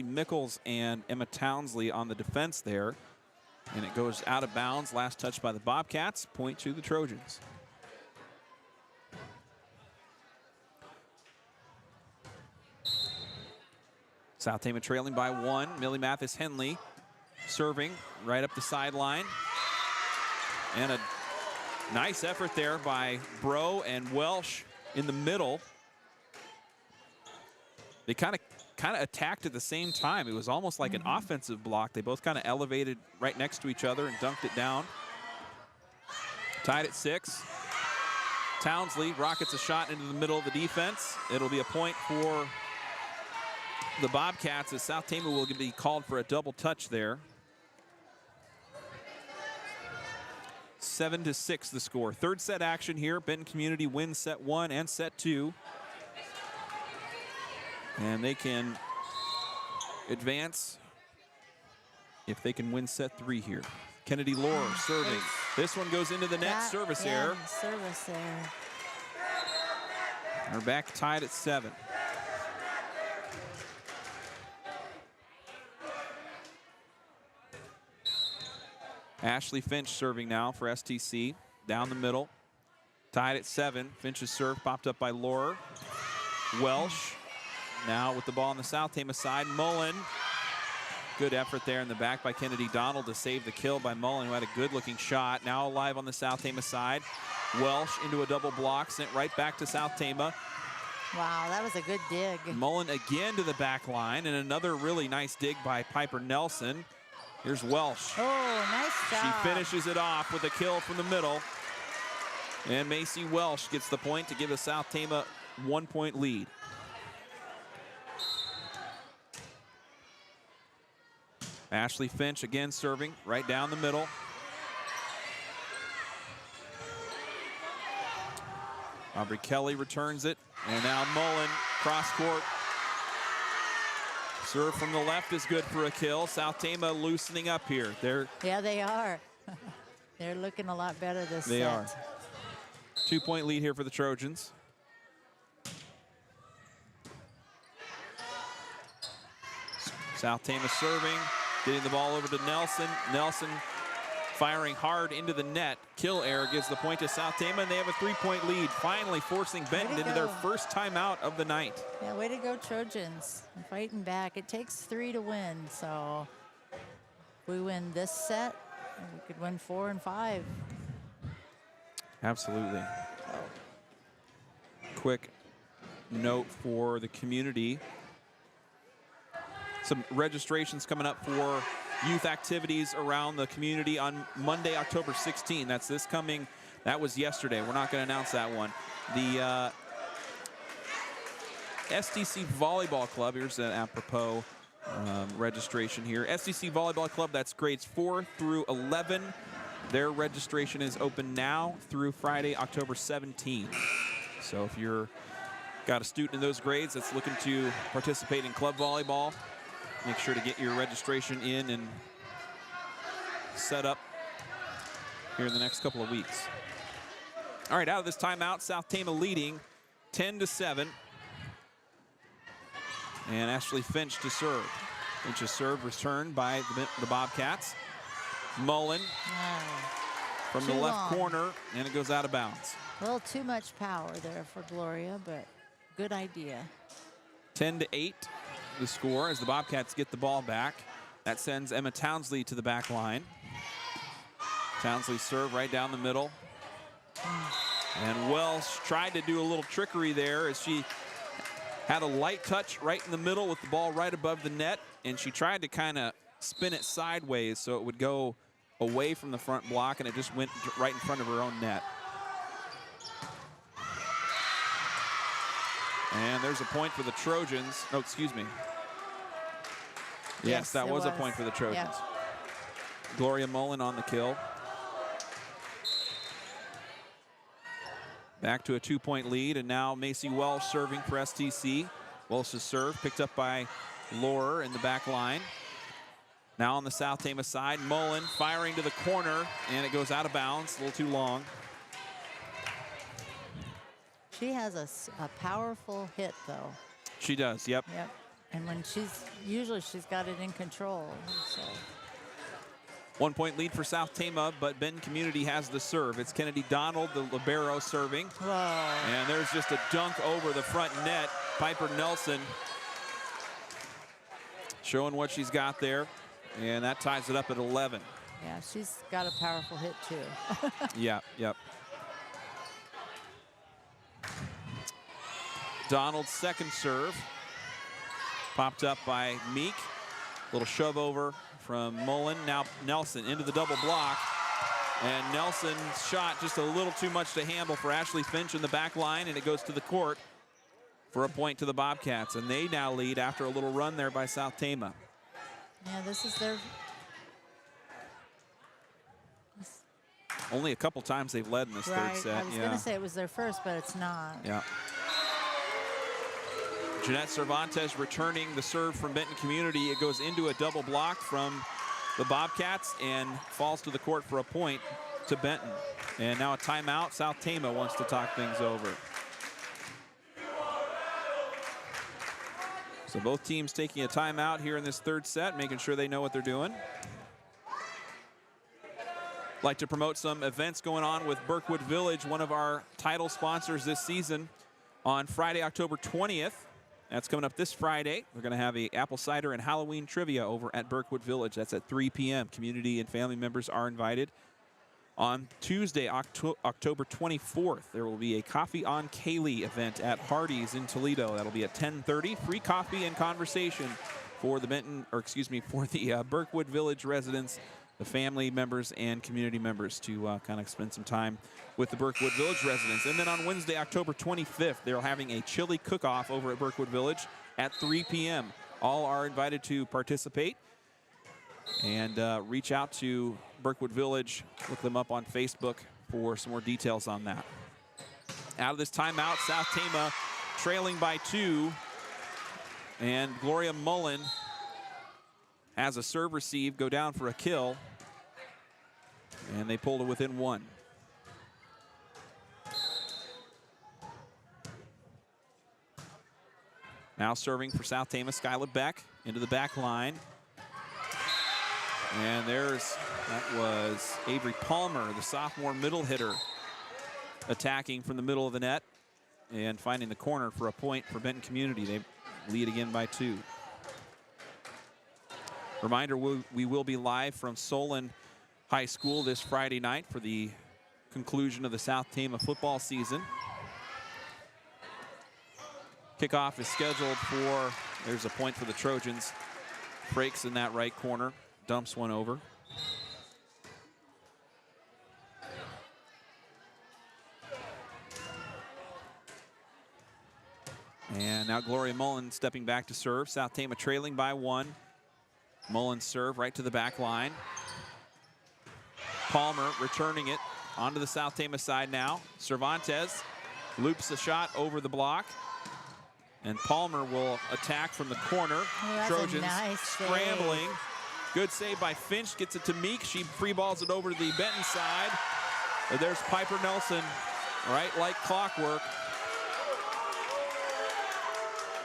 S2: Mickles and Emma Townsley on the defense there. And it goes out of bounds. Last touch by the Bobcats. Point to the Trojans. South Tama trailing by 1. Millie Mathis Henley serving right up the sideline. And a nice effort there by Bro and Welsh in the middle. They kind of attacked at the same time. It was almost like an offensive block. They both kind of elevated right next to each other and dunked it down. Tied at 6. Townsley rockets a shot into the middle of the defense. It'll be a point for the Bobcats as South Tama will be called for a double touch there. 7-6 the score. 3rd set action here. Benton Community wins set 1 and set 2. And they can advance if they can win set 3 here. Kennedy Lohr serving. This one goes into the net. Service error.
S3: Service error.
S2: We're back tied at 7. Ashley Finch serving now for STC. Down the middle. Tied at 7. Finch's serve popped up by Lohr. Welsh now with the ball on the South Tama side. Mullen. Good effort there in the back by Kennedy Donald to save the kill by Mullen, who had a good-looking shot. Now alive on the South Tama side. Welsh into a double block, sent right back to South Tama.
S3: Wow, that was a good dig.
S2: Mullen again to the back line, and another really nice dig by Piper Nelson. Here's Welsh.
S3: Oh, nice job.
S2: She finishes it off with a kill from the middle. And Macy Welsh gets the point to give the South Tama 1-point lead. Ashley Finch again serving right down the middle. Aubrey Kelly returns it, and now Mullen cross court. Serve from the left is good for a kill. South Tama loosening up here.
S3: Yeah, they are. They're looking a lot better this set.
S2: They are. 2-point lead here for the Trojans. South Tama serving, getting the ball over to Nelson. Nelson firing hard into the net. Kill error gives the point to South Tama, and they have a 3-point lead, finally forcing Benton into their first timeout of the night.
S3: Yeah, way to go, Trojans. Fighting back. It takes 3 to win, so if we win this set, we could win 4 and 5.
S2: Absolutely. Quick note for the community. Some registrations coming up for youth activities around the community on Monday, October 16. That's this coming. That was yesterday. We're not going to announce that one. The SDC Volleyball Club. Here's an apropos registration here. SDC Volleyball Club, that's grades 4 through 11. Their registration is open now through Friday, October 17th. So if you're got a student in those grades that's looking to participate in club volleyball, make sure to get your registration in and set up here in the next couple of weeks. All right, out of this timeout, South Tama leading 10-7. And Ashley Finch to serve. Finch's serve returned by the Bobcats. Mullen from the left corner, and it goes out of bounds.
S3: A little too much power there for Gloria, but good idea.
S2: 10-8 the score as the Bobcats get the ball back. That sends Emma Townsley to the back line. Townsley serve right down the middle. And Welsh tried to do a little trickery there as she had a light touch right in the middle with the ball right above the net, and she tried to kind of spin it sideways so it would go away from the front block, and it just went right in front of her own net. And there's a point for the Trojans. No, excuse me. Yes, that was a point for the Trojans.
S3: Yep.
S2: Gloria Mullen on the kill. Back to a 2-point lead, and now Macy Welsh serving for STC. Welsh's serve picked up by Laurer in the back line. Now on the South Tama side, Mullen firing to the corner, and it goes out of bounds, a little too long.
S3: She has a powerful hit, though.
S2: She does, yep.
S3: Yep. And when usually she's got it in control. So.
S2: 1-point lead for South Tama, but Benton Community has the serve. It's Kennedy Donald, the libero, serving.
S3: Whoa.
S2: And there's just a dunk over the front net. Piper Nelson showing what she's got there. And that ties it up at 11.
S3: Yeah, she's got a powerful hit, too.
S2: Yeah, yep. Donald's second serve. Popped up by Meek. Little shove over from Mullen. Now Nelson into the double block. And Nelson's shot just a little too much to handle for Ashley Finch in the back line, and it goes to the court for a point to the Bobcats. And they now lead after a little run there by South Tama.
S3: Yeah, this is their...
S2: Only a couple times they've led in this third set.
S3: I was going to say it was their first, but it's not.
S2: Yeah. Jeanette Cervantes returning the serve from Benton Community. It goes into a double block from the Bobcats and falls to the court for a point to Benton. And now a timeout. South Tama wants to talk things over. So both teams taking a timeout here in this third set, making sure they know what they're doing. Like to promote some events going on with Berkwood Village, one of our title sponsors this season. On Friday, October 20th, that's coming up this Friday. We're going to have a apple cider and Halloween trivia over at Berkwood Village. That's at 3 p.m. Community and family members are invited. On Tuesday, October 24th, there will be a Coffee on Kaylee event at Hardee's in Toledo. That'll be at 10:30. Free coffee and conversation for the Burkwood Village residents, the family members and community members to kind of spend some time with the Burkwood Village residents. And then on Wednesday, October 25th, they're having a chili cook-off over at Burkwood Village at 3 p.m. All are invited to participate. And reach out to Burkwood Village. Look them up on Facebook for some more details on that. Out of this timeout, South Tama trailing by 2. And Gloria Mullen has a serve receive, go down for a kill. And they pulled it within 1. Now serving for South Tama, Skyla Beck into the back line. And that was Avery Palmer, the sophomore middle hitter, attacking from the middle of the net and finding the corner for a point for Benton Community. They lead again by 2. Reminder, we will be live from Solon High School this Friday night for the conclusion of the South Tama football season. Kickoff is scheduled for, there's a point for the Trojans. Breaks in that right corner. Dumps one over. And now Gloria Mullen stepping back to serve. South Tama trailing by 1. Mullen serve right to the back line. Palmer returning it onto the South Tama side now. Cervantes loops the shot over the block. And Palmer will attack from the corner.
S3: Oh,
S2: Trojans
S3: nice
S2: scrambling. Good save by Finch, gets it to Meek. She free balls it over to the Benton side. And there's Piper Nelson, right like clockwork.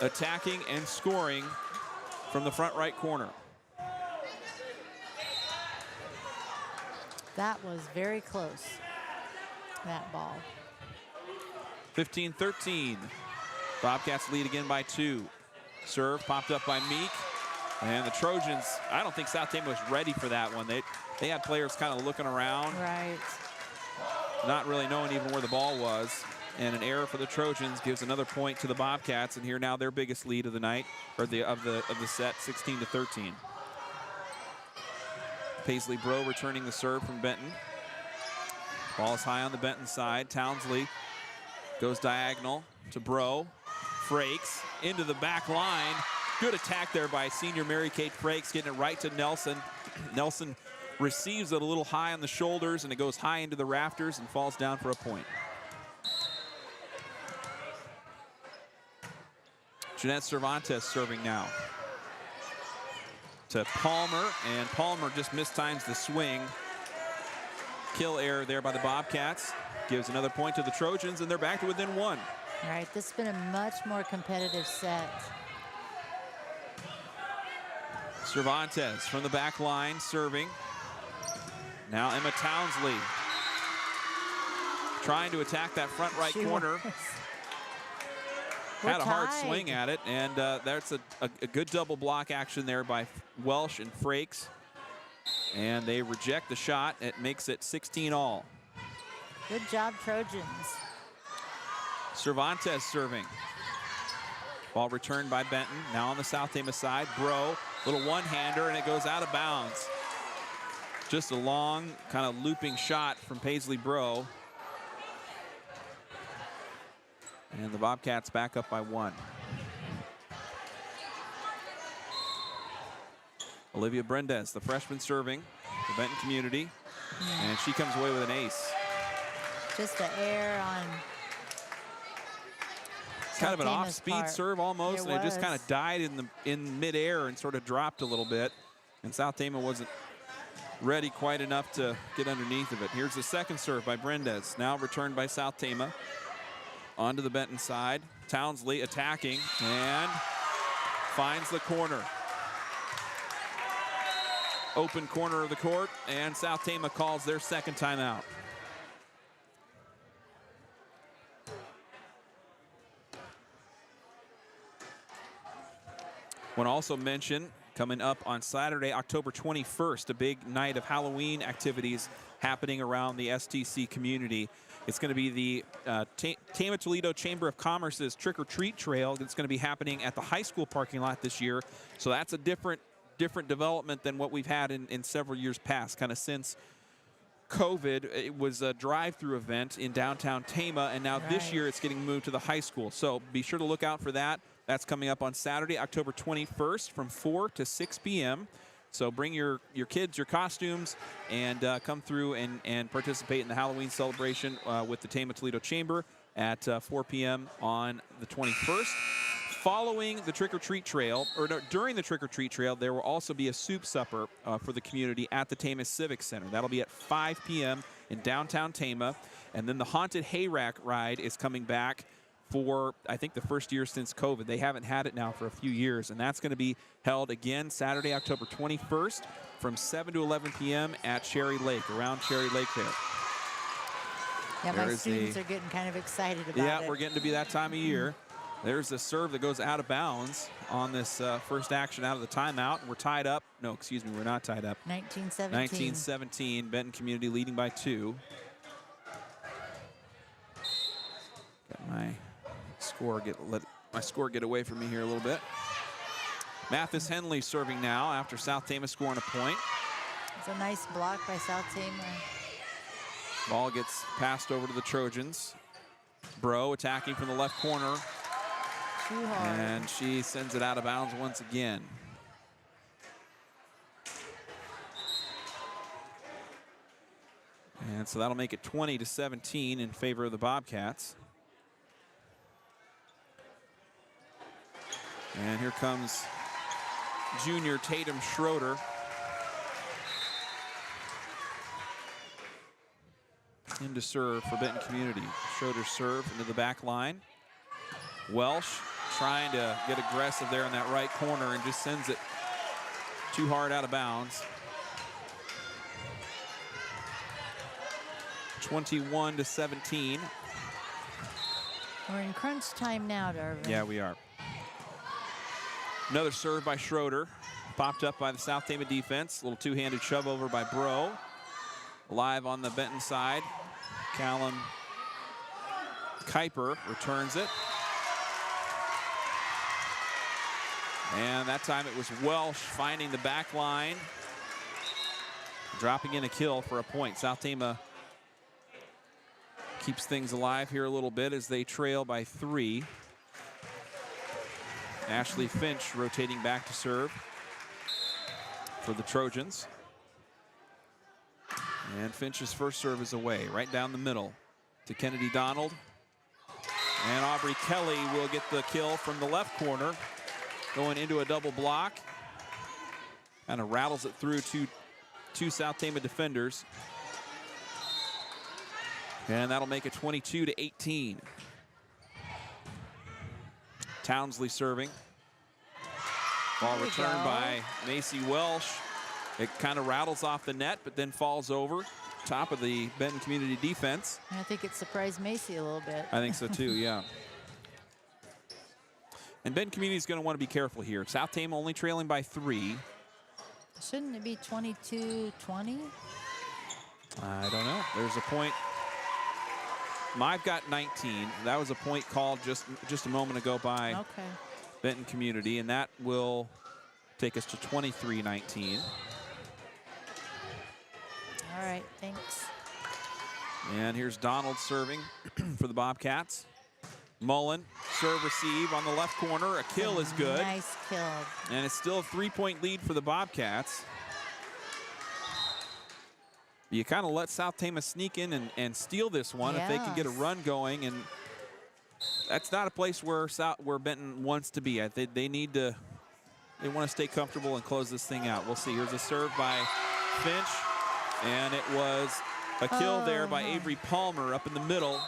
S2: Attacking and scoring from the front right corner.
S3: That was very close, that ball.
S2: 15-13. Bobcats lead again by 2. Serve popped up by Meek. And the Trojans, I don't think South Tama was ready for that one. They had players kind of looking around.
S3: Right.
S2: Not really knowing even where the ball was. And an error for the Trojans gives another point to the Bobcats. And here now their biggest lead of the night, or of the set, 16-13. Paisley Bro returning the serve from Benton. Ball is high on the Benton side. Townsley goes diagonal to Bro. Frakes into the back line. Good attack there by senior Mary Kate Frakes, getting it right to Nelson. Nelson receives it a little high on the shoulders, and it goes high into the rafters and falls down for a point. Jeanette Cervantes serving now to Palmer, and Palmer just mistimes the swing. Kill error there by the Bobcats. Gives another point to the Trojans, and they're back to within 1.
S3: All right, this has been a much more competitive set.
S2: Cervantes from the back line serving. Now Emma Townsley trying to attack that front right corner. Had a hard swing at it, and that's a good double block action there by Welsh and Frakes. And they reject the shot. It makes it 16 all.
S3: Good job, Trojans.
S2: Cervantes serving. Ball returned by Benton. Now on the South Tama side. Bro, little one-hander, and it goes out of bounds. Just a long, kind of looping shot from Paisley Bro. And the Bobcats back up by 1. Olivia Brendez, the freshman serving for Benton Community. And she comes away with an ace.
S3: Just the air on
S2: Kind of an
S3: Tama's
S2: off-speed
S3: part.
S2: serve almost,
S3: It
S2: and it just kind
S3: was.
S2: of died in midair and sort of dropped a little bit. And South Tama wasn't ready quite enough to get underneath of it. Here's the second serve by Brendez. Now returned by South Tama. Onto the Benton side. Townsley attacking and finds the corner. Open corner of the court, and South Tama calls their second timeout. Want to also mention, coming up on Saturday, October 21st, a big night of Halloween activities happening around the STC community. It's going to be the Tama Toledo Chamber of Commerce's Trick or Treat Trail. It's going to be happening at the high school parking lot this year. So that's a different development than what we've had in several years past, kind of since COVID. It was a drive-through event in downtown Tama, and now this year it's getting moved to the high school. So be sure to look out for that. That's coming up on Saturday, October 21st from 4 to 6 p.m. So bring your kids, your costumes, and come through and participate in the Halloween celebration with the Tama Toledo Chamber at 4 p.m. on the 21st. Following the trick-or-treat trail, or no, during the trick-or-treat trail, there will also be a soup supper for the community at the Tama Civic Center. That'll be at 5 p.m. in downtown Tama. And then the Haunted Hayrack ride is coming back for, I think, the first year since COVID. They haven't had it now for a few years, and that's going to be held again Saturday, October 21st from 7 to 11 p.m. at Cherry Lake, around Cherry Lake there.
S3: Yeah, my students are getting kind of excited about it.
S2: Yeah, we're getting to be that time of year. There's a serve that goes out of bounds on this first action out of the timeout. We're tied up. No, excuse me, we're not tied up.
S3: 19-17.
S2: 19-17, Benton Community leading by 2. Got my score get away from me here a little bit. Mathis Henley serving now after South Tama scoring a point.
S3: It's a nice block by South Tama.
S2: Ball gets passed over to the Trojans. Bro attacking from the left corner.
S3: Too hard.
S2: And she sends it out of bounds once again. And so that'll make it 20-17 in favor of the Bobcats. And here comes junior Tatum Schroeder. In to serve for Benton Community. Schroeder serve into the back line. Welsh trying to get aggressive there in that right corner and just sends it too hard out of bounds. 21-17.
S3: We're in crunch time now, Darvin.
S2: Yeah, we are. Another serve by Schroeder. Popped up by the South Tama defense. Little two-handed shove over by Bro. Live on the Benton side. Callum Kuiper returns it. And that time it was Welsh finding the back line. Dropping in a kill for a point. South Tama keeps things alive here a little bit as they trail by 3. Ashley Finch rotating back to serve for the Trojans. And Finch's first serve is away, right down the middle to Kennedy Donald. And Aubrey Kelly will get the kill from the left corner, going into a double block. Kind of rattles it through two South Tama defenders. And that'll make it 22-18. Townsley serving. Ball returned by Macy Welsh. It kind of rattles off the net, but then falls over top of the Benton Community defense.
S3: I think it surprised Macy a little bit.
S2: I think so too, yeah. And Benton Community is going to want to be careful here. South Tama only trailing by 3.
S3: Shouldn't it be 22-20?
S2: I don't know. There's a point. I've got 19. That was a point called just a moment ago by Benton Community, and that will take us to 23-19.
S3: All right, thanks.
S2: And here's Donald serving for the Bobcats. Mullen, serve receive on the left corner. A kill is good.
S3: Nice kill.
S2: And it's still a 3-point lead for the Bobcats. You kind of let South Tama sneak in and steal this one if they can get a run going. And that's not a place where Benton wants to be. They need to, they want to stay comfortable and close this thing out. We'll see. Here's a serve by Finch. And it was a kill there by Avery Palmer up in the middle,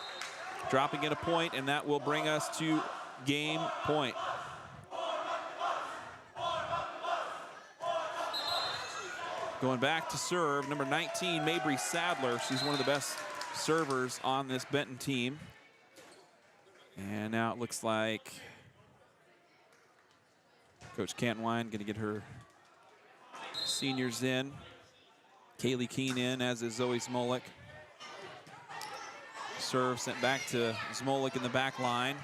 S2: dropping in a point, and that will bring us to game point. Going back to serve, number 19, Mabry Sadler. She's one of the best servers on this Benton team. And now it looks like Coach Cantwine going to get her seniors in. Kaylee Keene in, as is Zoe Smolik. Serve sent back to Smolik in the back line.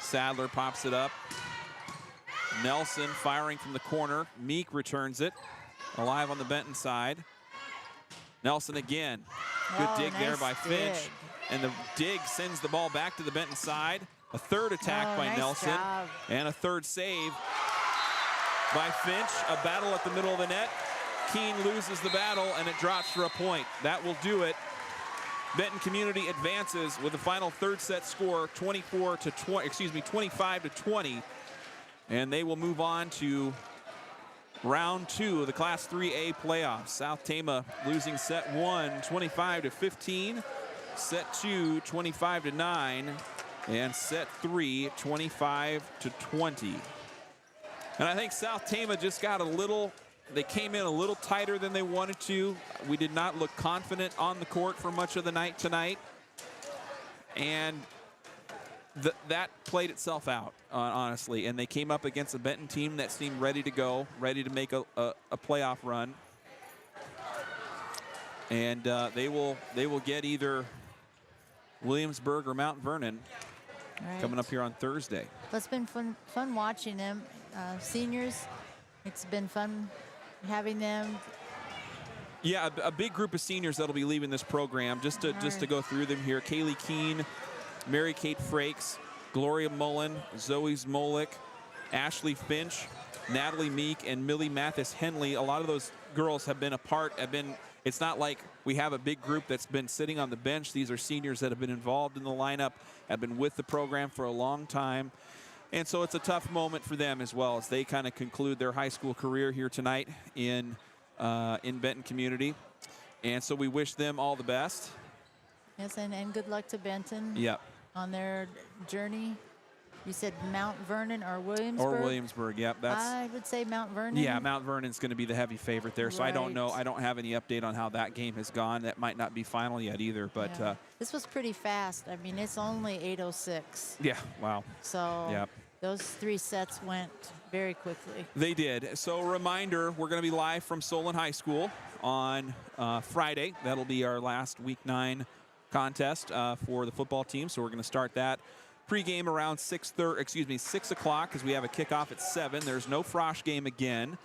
S2: Sadler pops it up. Nelson firing from the corner. Meek returns it. Alive on the Benton side. Nelson again. Good dig there
S3: nice
S2: by Finch.
S3: dig.
S2: And the dig sends the ball back to the Benton side. A third attack by
S3: nice
S2: Nelson.
S3: job.
S2: And a third save by Finch. A battle at the middle of the net. Keene loses the battle, and it drops for a point. That will do it. Benton Community advances with the final third set score 25 to 20. And they will move on to round 2 of the Class 3A playoffs. South Tama losing set 1, 25 to 15. Set 2, 25 to 9. And set 3, 25 to 20. And I think South Tama just got they came in a little tighter than they wanted to. We did not look confident on the court for much of the night tonight. And that played itself out, honestly. And they came up against a Benton team that seemed ready to go, ready to make a playoff run. And they will get either Williamsburg or Mount Vernon coming up here on Thursday.
S3: Well, it's been fun watching them. Seniors, it's been fun having them.
S2: Yeah, a big group of seniors that'll be leaving this program. Just to go through them here: Kaylee Keene, Mary Kate Frakes, Gloria Mullen, Zoe Smolik, Ashley Finch, Natalie Meek, and Millie Mathis Henley. A lot of those girls have been it's not like we have a big group that's been sitting on the bench. These are seniors that have been involved in the lineup, have been with the program for a long time. And so it's a tough moment for them as well as they kind of conclude their high school career here tonight in Benton Community. And so we wish them all the best.
S3: Yes, and good luck to Benton.
S2: Yep.
S3: On their journey. You said Mount Vernon or Williamsburg?
S2: Or Williamsburg, yep.
S3: I would say Mount Vernon.
S2: Yeah, Mount Vernon's going to be the heavy favorite there. So I don't know.
S3: Right.
S2: I don't have any update on how that game has gone. That might not be final yet either. But
S3: Yeah. This was pretty fast. I mean, it's only 8:06.
S2: yeah, wow.
S3: So
S2: Yep.
S3: those 3 sets went very quickly.
S2: They did. So reminder, we're going to be live from Solon High School on Friday. That'll be our last Week 9 contest for the football team. So we're going to start that pregame around 6 o'clock because we have a kickoff at 7. There's no Frosh game again.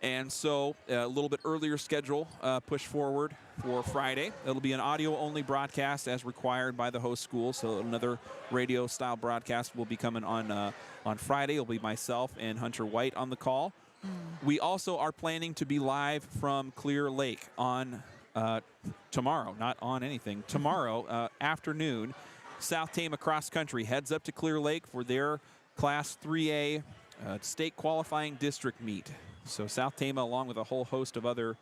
S2: And so a little bit earlier schedule push forward for Friday. It'll be an audio-only broadcast as required by the host school. So another radio-style broadcast will be coming on Friday. It'll be myself and Hunter White on the call. We also are planning to be live from Clear Lake on tomorrow, not on anything, tomorrow afternoon. South Tama Cross Country heads up to Clear Lake for their Class 3A state qualifying district meet. So South Tama, along with a whole host of other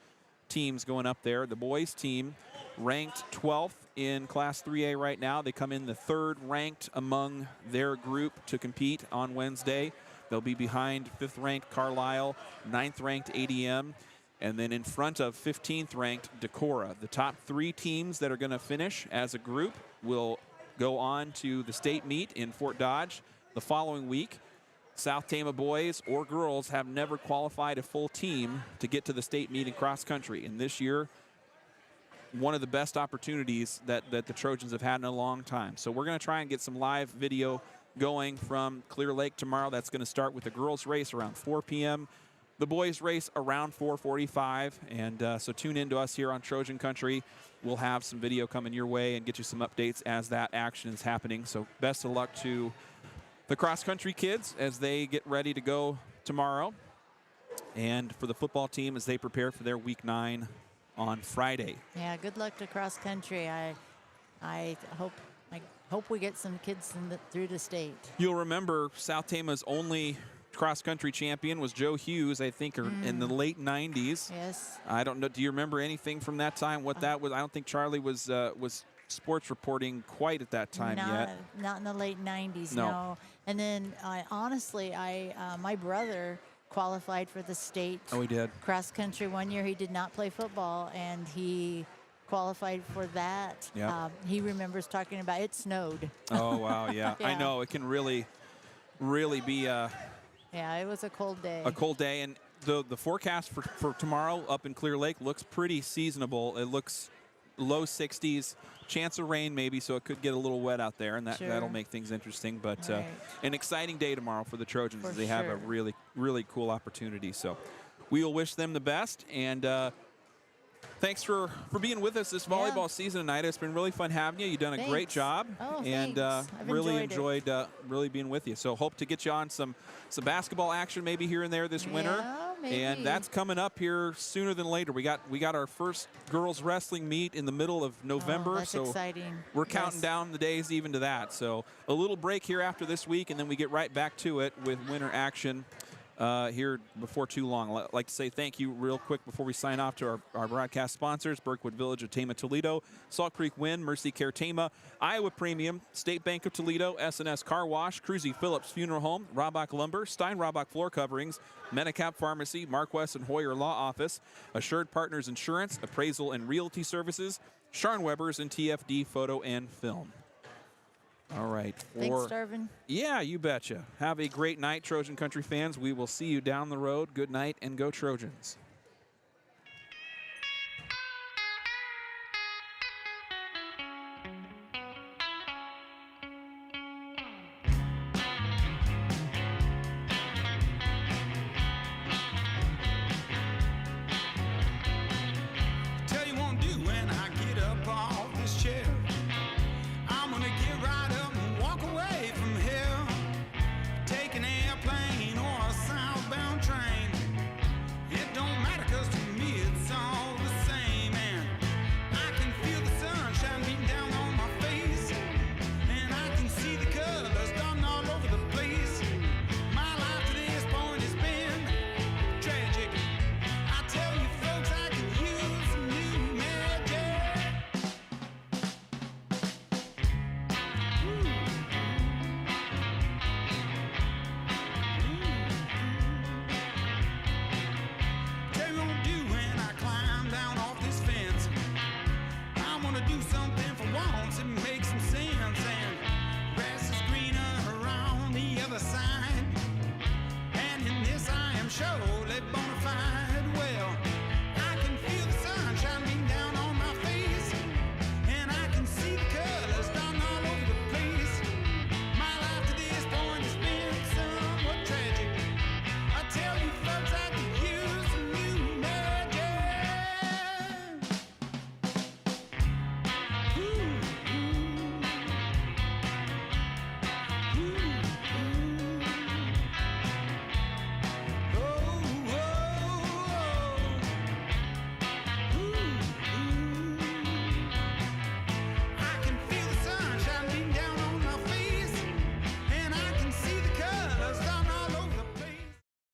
S2: teams going up there. The boys team ranked 12th in Class 3A right now. They come in the 3rd ranked among their group to compete on Wednesday. They'll be behind 5th ranked Carlisle, 9th ranked ADM, and then in front of 15th ranked Decorah. The top 3 teams that are going to finish as a group will go on to the state meet in Fort Dodge the following week. South Tama boys or girls have never qualified a full team to get to the state meet in cross country. And this year, one of the best opportunities that the Trojans have had in a long time. So we're going to try and get some live video going from Clear Lake tomorrow. That's going to start with the girls race around 4 p.m. The boys race around 4:45. And so tune in to us here on Trojan Country. We'll have some video coming your way and get you some updates as that action is happening. So best of luck to the cross-country kids as they get ready to go tomorrow, and for the football team as they prepare for their Week 9 on Friday.
S3: Yeah, good luck to cross country. I hope we get some kids through the state.
S2: You'll remember South Tama's only cross-country champion was Joe Hughes, I think, in the late 90s.
S3: Yes.
S2: I don't know. Do you remember anything from that time? What that was? I don't think Charlie was sports reporting quite at that time yet.
S3: Not in the late 90s,
S2: No.
S3: no. And then, honestly, my brother qualified for the state
S2: Oh, he did.
S3: cross country one year. He did not play football, and he qualified for that.
S2: Yeah.
S3: He remembers talking about it snowed.
S2: Oh, wow, yeah. I
S3: Yeah.
S2: know. It can really be
S3: Yeah, it was a cold day.
S2: a cold day. And the forecast for tomorrow up in Clear Lake looks pretty seasonable. It looks low 60s, chance of rain maybe, so it could get a little wet out there, and that'll make things interesting. But
S3: Right.
S2: an exciting day tomorrow for the Trojans
S3: For
S2: as they have a
S3: sure.
S2: really, really cool opportunity. So we will wish them the best, and thanks for being with us this volleyball season tonight. It's been really fun having you. You've done a great
S3: Thanks.
S2: job,
S3: Oh,
S2: and
S3: thanks. I've
S2: really
S3: enjoyed
S2: enjoyed really being with you. So hope to get you on some basketball action maybe here and there this winter.
S3: Yeah, maybe.
S2: And that's coming up here sooner than later. We got our first girls wrestling meet in the middle of November,
S3: Oh, that's
S2: so
S3: exciting.
S2: we're counting down the days even to that. So a little break here after this week, and then we get right back to it with winter action here before too long. I'd like to say thank you real quick before we sign off to our broadcast sponsors: Berkwood Village of Tama, Toledo, Salt Creek Wind, Mercy Care Tama, Iowa Premium, State Bank of Toledo, S&S Car Wash, Cruzy Phillips Funeral Home, Robbach Lumber, Stein Robbach Floor Coverings, Medicap Pharmacy, Mark West and Hoyer Law Office, Assured Partners Insurance, Appraisal and Realty Services, Sharn Webbers, and TFD Photo and Film. All right.
S3: Thanks, Darvin.
S2: Yeah, you betcha. Have a great night, Trojan Country fans. We will see you down the road. Good night, and go Trojans.